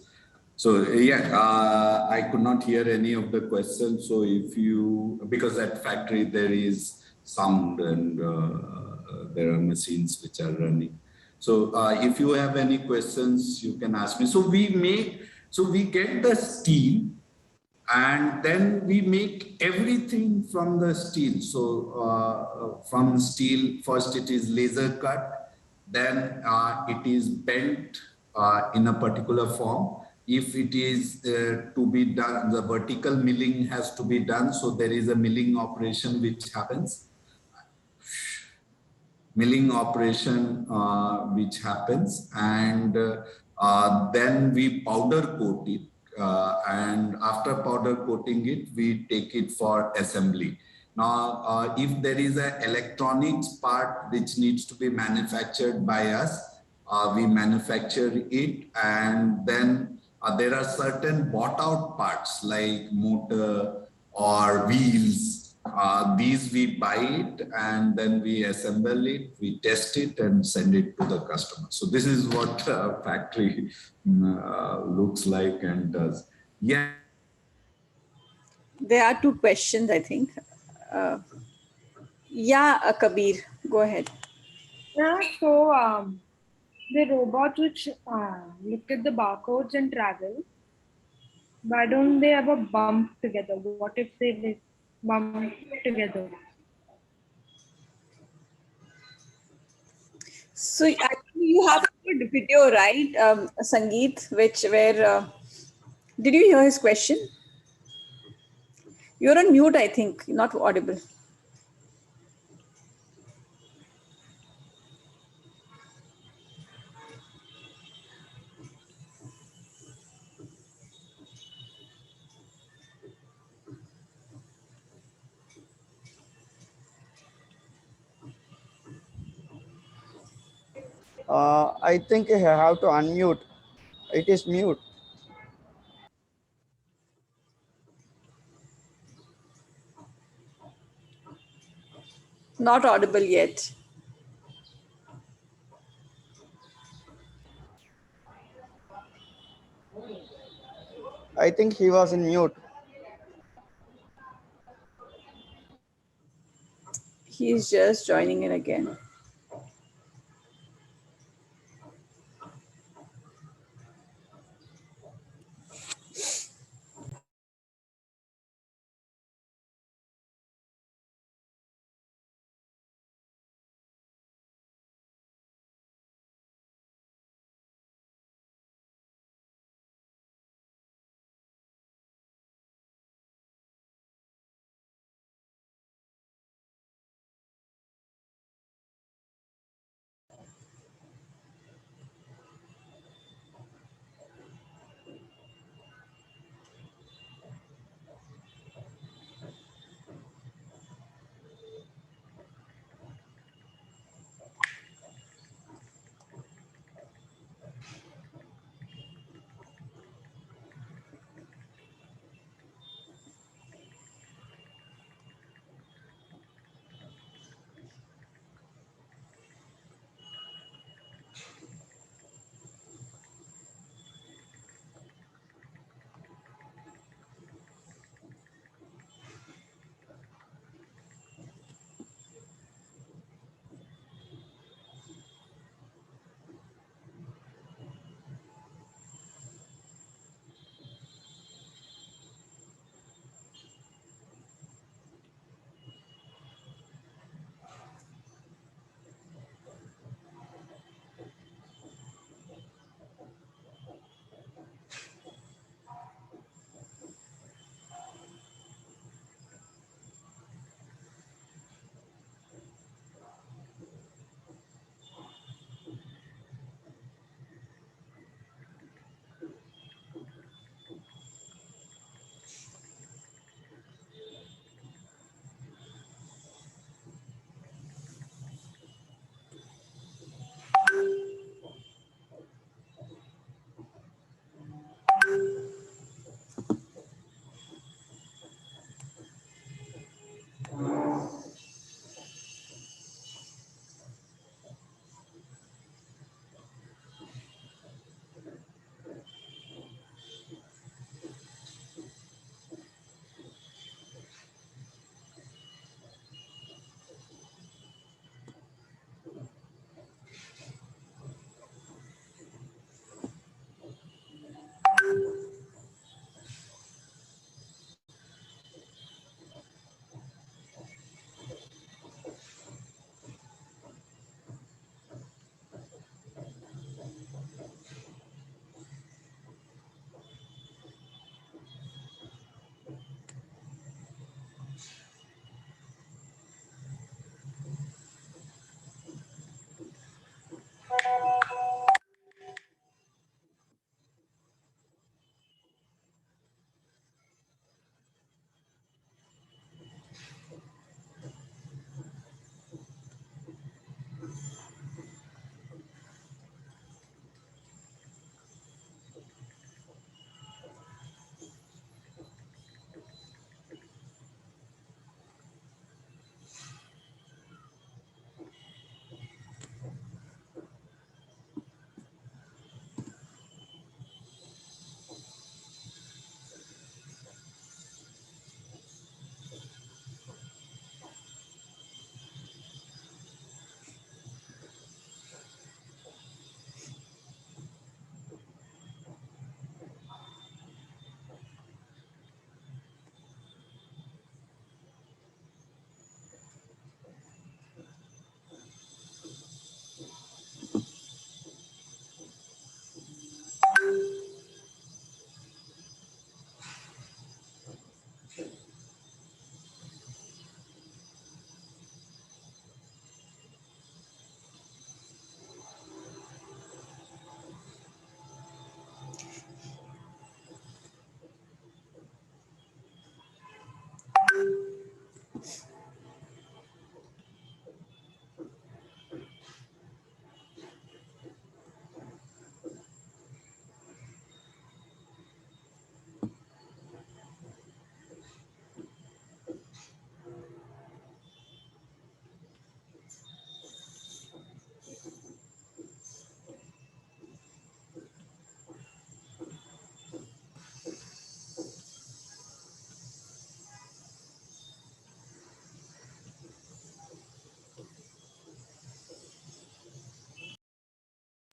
So yeah, I could not hear any of the questions. So if you, because at factory there is sound and there are machines which are running. So if you have any questions, you can ask me. So we get the steel, and then we make everything from the steel. So from steel, first it is laser cut, then it is bent in a particular form. If it is to be done, the vertical milling has to be done. So there is a milling operation which happens. Which happens, and then we powder coat it, and after powder coating it, we take it for assembly. Now if there is an electronics part which needs to be manufactured by us, we manufacture it, and then there are certain bought out parts like motor or wheels. These we buy it, and then we assemble it, we test it and send it to the customer. So this is what factory looks like and does. Yeah. There are two questions, I think. Kabir, go ahead. Yeah, so the robots which look at the barcodes and travel, why don't they ever bump together? What if they like, bump together? So actually, you have a video, right, Sangeet, where did you hear his question? You're on mute, I think, not audible. I think I have to unmute. It is mute. Not audible yet. I think he was in mute. He's just joining in again.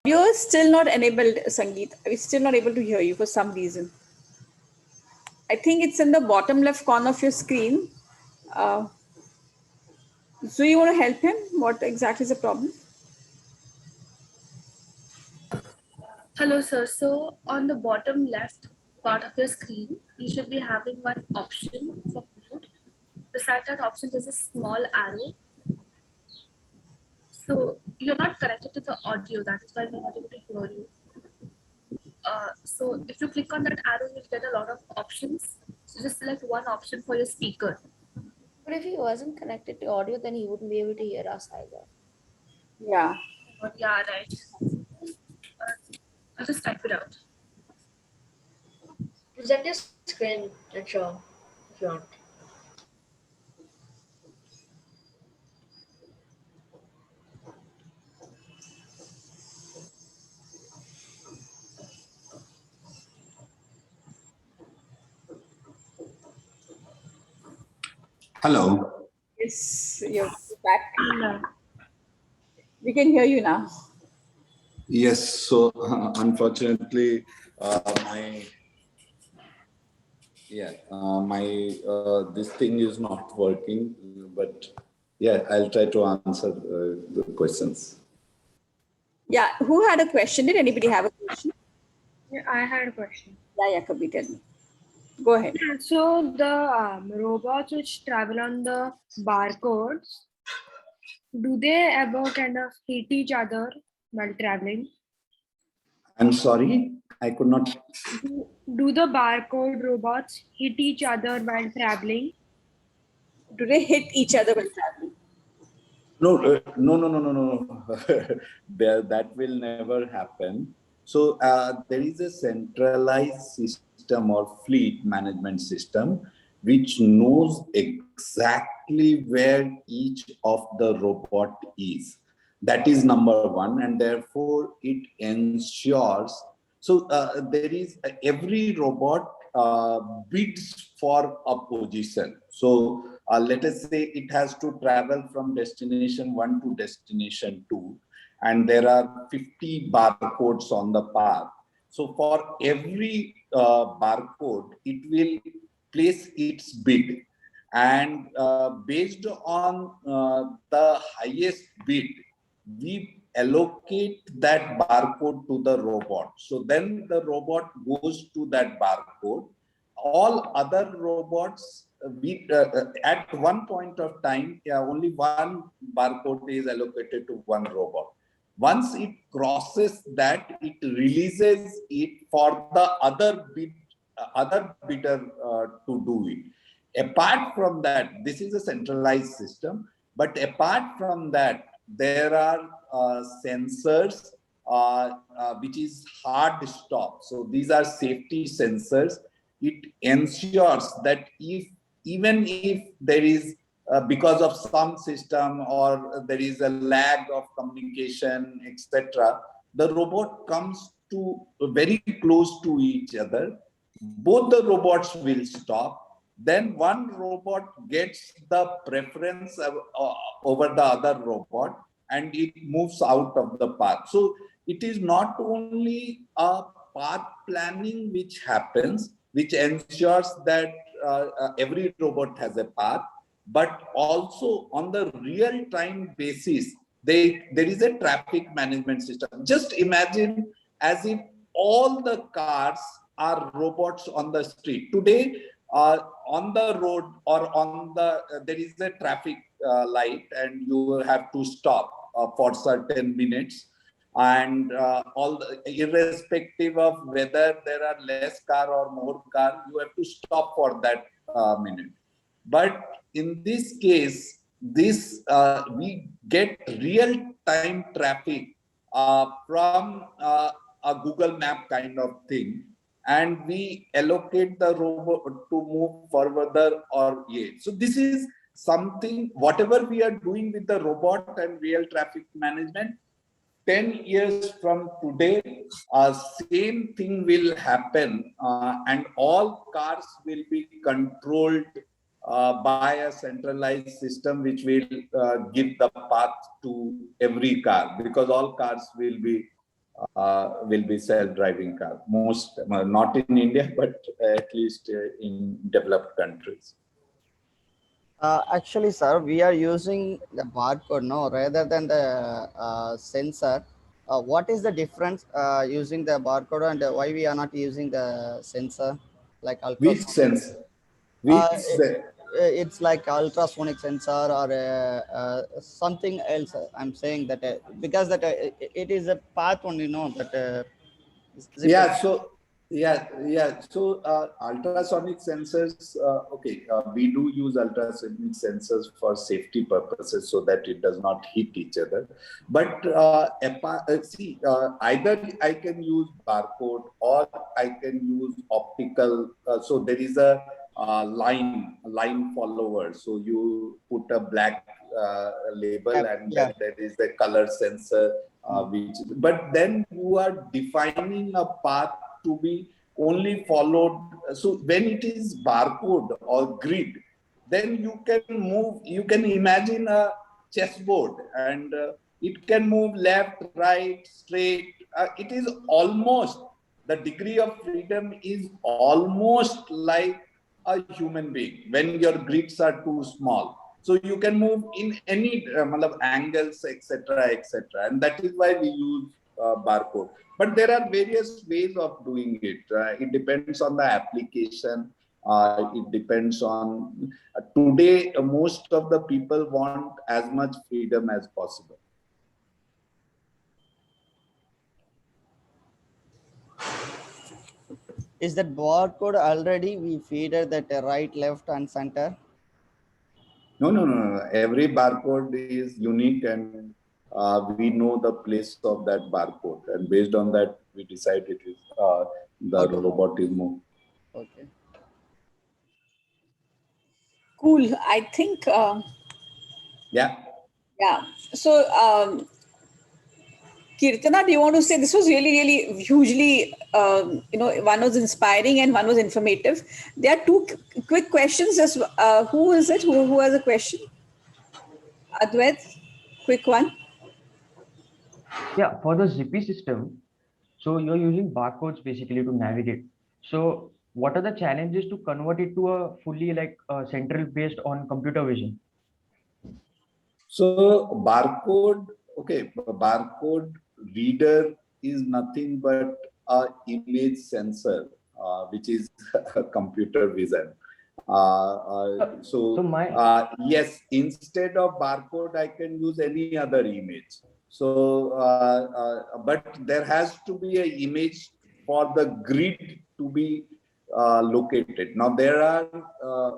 audio is still not enabled, Sangeet. We're still not able to hear you for some reason. I think it's in the bottom left corner of your screen. So you want to help him? What exactly is the problem? Hello, sir. So on the bottom left part of your screen, you should be having one option for mute. Beside that option, there's a small arrow. So you're not connected to the audio. That is why we're not able to hear you. So if you click on that arrow, you'll get a lot of options. So just select one option for your speaker. But if he wasn't connected to audio, then he wouldn't be able to hear us either. Yeah. Yeah, right. I'll just type it out. Present your screen and show if you want. Hello. Yes, you're back. We can hear you now. Yes, so unfortunately, this thing is not working, but yeah, I'll try to answer the questions. Yeah, who had a question? Did anybody have a question? Yeah, I had a question. Yeah, Kabir, tell me. Go ahead. So the robots which travel on the barcodes, do they ever kind of hit each other while traveling? I'm sorry, I could not. Do the barcode robots hit each other while traveling? Do they hit each other while traveling? No. That will never happen. So there is a centralized system or fleet management system which knows exactly where each of the robot is. That is number one, and therefore it ensures. So there is every robot bids for a position. So let us say it has to travel from destination 1 to destination 2, and there are 50 barcodes on the path. So for every barcode, it will place its bid, and based on the highest bid, we allocate that barcode to the robot. So then the robot goes to that barcode. All other robots, at one point of time, only one barcode is allocated to one robot. Once it crosses that, it releases it for the other bidder to do it. Apart from that, this is a centralized system. But apart from that, there are sensors which is hard stop. So these are safety sensors. It ensures that even if there is because of some system or there is a lag of communication, etc., the robot comes to very close to each other. Both the robots will stop. Then one robot gets the preference over the other robot, and it moves out of the path. So it is not only a path planning which happens, which ensures that every robot has a path, but also on the real-time basis, there is a traffic management system. Just imagine as if all the cars are robots on the street. Today, on the road or on the, there is a traffic light and you have to stop for certain minutes. And irrespective of whether there are less car or more car, you have to stop for that minute. But in this case, we get real-time traffic from a Google Map kind of thing, and we allocate the robot to move further or yet. So this is something, whatever we are doing with the robot and real traffic management, 10 years from today, same thing will happen, and all cars will be controlled by a centralized system which will give the path to every car, because all cars will be will be self-driving car. Most, not in India, but at least in developed countries. Actually, sir, we are using the barcode, no, rather than the sensor. What is the difference using the barcode, and why we are not using the sensor like Which ultrasonic? sense? Which It's like ultrasonic sensor or something else. I'm saying that because that it is a path only, no, that yeah, so so ultrasonic sensors, okay, we do use ultrasonic sensors for safety purposes so that it does not hit each other. But see, either I can use barcode or I can use optical. So there is a line follower. So you put a black label, and then there is a color sensor. But then you are defining a path to be only followed. So when it is barcode or grid, then you can move, you can imagine a chessboard, and it can move left, right, straight. It is almost, the degree of freedom is almost like a human being when your grids are too small. So you can move in any angles, etc., etc., and that is why we use barcode. But there are various ways of doing it. It depends on the application. It depends on today. Most of the people want as much freedom as possible. Is that barcode already we feed it that right, left, and center? No. Every barcode is unique, and we know the place of that barcode, and based on that, we decide it is the robot is moved. Okay. Cool. I think. Yeah. Yeah. So, Kirtana, do you want to say this was really hugely, one was inspiring and one was informative. There are two quick questions. Just who is it? Who has a question? Advait, quick one. Yeah, for the Zippy system, so you're using barcodes basically to navigate. So what are the challenges to convert it to a fully central based on computer vision? So barcode, okay, barcode reader is nothing but a image sensor, which is a computer vision. Yes, instead of barcode, I can use any other image. So, but there has to be an image for the grid to be located. Now, there are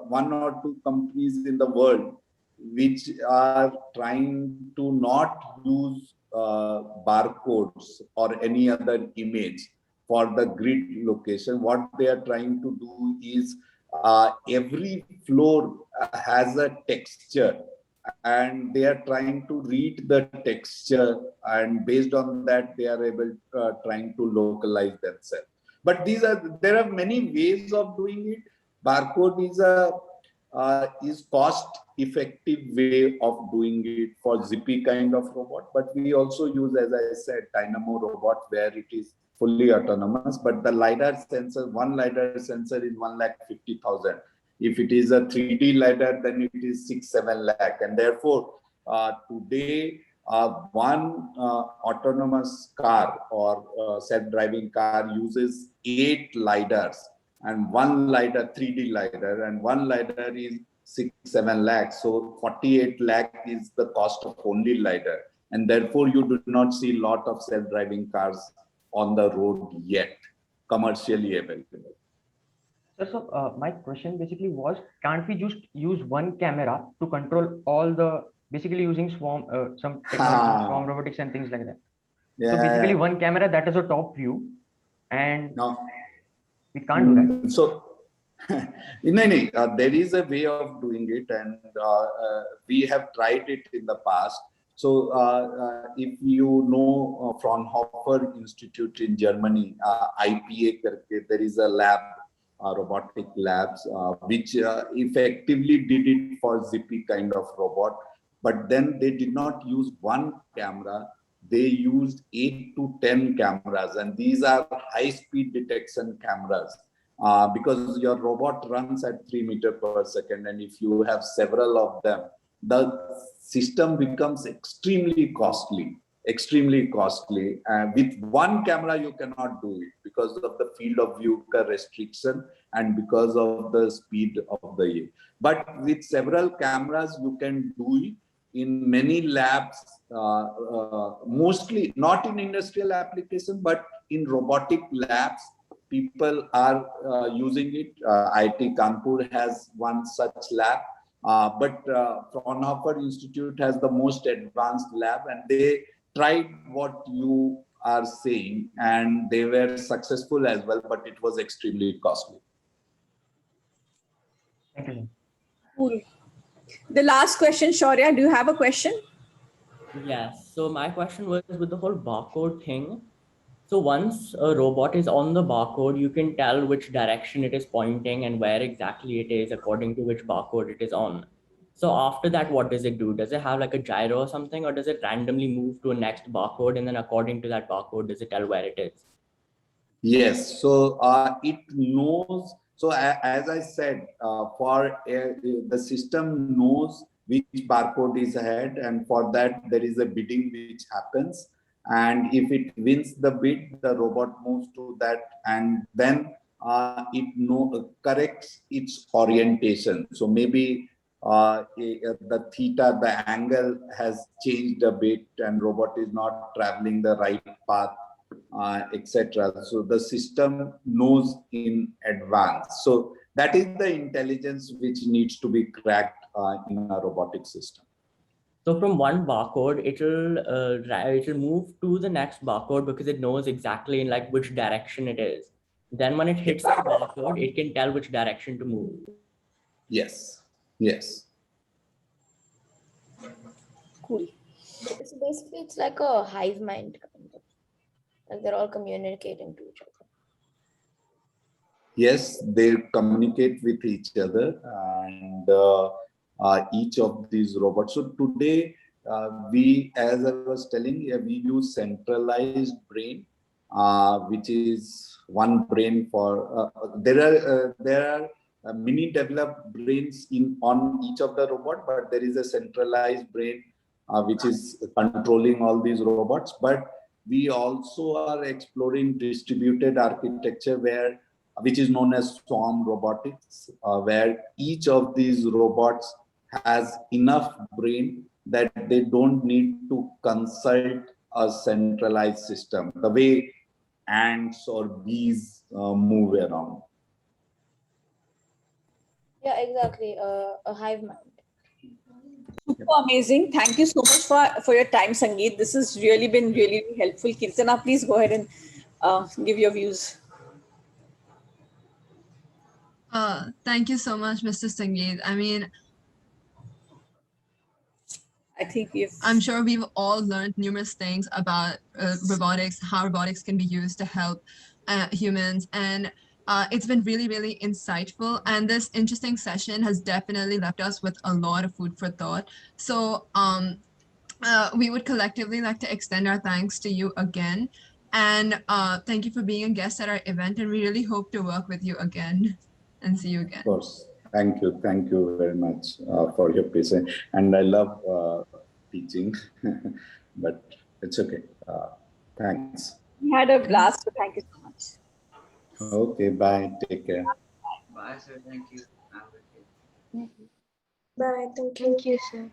one or two companies in the world which are trying to not use barcodes or any other image for the grid location. What they are trying to do is every floor has a texture, and they are trying to read the texture, and based on that they are able trying to localize themselves. But there are many ways of doing it. Barcode is cost-effective way of doing it for Zippy kind of robot. But we also use, as I said, Dynamo robot, where it is fully autonomous. But the LIDAR sensor, one LIDAR sensor is 1,50,000. If it is a 3D LIDAR, then it is 6-7 lakh. And therefore, today, one autonomous car or self-driving car uses 8 LIDARs. And one LIDAR, 3D LIDAR, and one LIDAR is 6-7 lakhs. So 48 lakh is the cost of only LIDAR. And therefore, you do not see a lot of self-driving cars on the road yet, commercially available. So my question basically was, can't we just use one camera to control all the, basically using swarm, some technology, swarm robotics and things like that? Yeah. So basically one camera, that is a top view, and we can't do that. So, there is a way of doing it, and we have tried it in the past. So, if you know Fraunhofer Institute in Germany, IPA, there is a lab, robotic labs, which effectively did it for Zippy kind of robot. But then they did not use one camera. they used 8 to 10 cameras, and these are high-speed detection cameras. Because your robot runs at 3 meters per second, and if you have several of them, the system becomes extremely costly. With one camera, you cannot do it because of the field of view restriction and because of the speed of the air. But with several cameras, you can do it in many labs, mostly not in industrial application, but in robotic labs. People are using it. IIT Kanpur has one such lab, but Fraunhofer Institute has the most advanced lab, and they tried what you are saying, and they were successful as well, but it was extremely costly. Thank you. Cool. The last question, Shaurya, do you have a question? Yes. So my question was with the whole barcode thing. So once a robot is on the barcode, you can tell which direction it is pointing and where exactly it is according to which barcode it is on. So after that, what does it do? Does it have like a gyro or something, or does it randomly move to a next barcode, and then according to that barcode, does it tell where it is? Yes, so it knows. So as I said, the system knows which barcode is ahead, and for that there is a bidding which happens. And if it wins the bid, the robot moves to that, and then it corrects its orientation. So maybe the theta, the angle has changed a bit, and robot is not traveling the right path, etc. So the system knows in advance. So that is the intelligence which needs to be cracked in a robotic system. So from one barcode, it'll move to the next barcode because it knows exactly in like which direction it is. Then when it hits the barcode, it can tell which direction to move. Yes. Yes. Cool. So basically, it's like a hive mind kind of. Like they're all communicating to each other. Yes, they communicate with each other, and each of these robots. So today, we, as I was telling you, we use centralized brain, which is one brain for. There are mini developed brains on each of the robot, but there is a centralized brain which is controlling all these robots. But we also are exploring distributed architecture which is known as swarm robotics, where each of these robots has enough brain that they don't need to consult a centralized system, the way ants or bees move around. Yeah, exactly. A hive mind. Super amazing. Thank you so much for your time, Sangeet. This has really been really helpful. Kirtana, please go ahead and give your views. Thank you so much, Mr. Sangeet. I mean, I'm sure we've all learned numerous things about robotics, how robotics can be used to help humans, and it's been really, really insightful. And this interesting session has definitely left us with a lot of food for thought. So we would collectively like to extend our thanks to you again. And thank you for being a guest at our event. And we really hope to work with you again and see you again. Of course. Thank you very much for your patience. And I love teaching, but it's okay. Thanks. We had a blast, so thank you so much. Okay, bye. Take care. Bye, sir. Thank you. Have a good day. Bye. Thank you. Thank you, sir.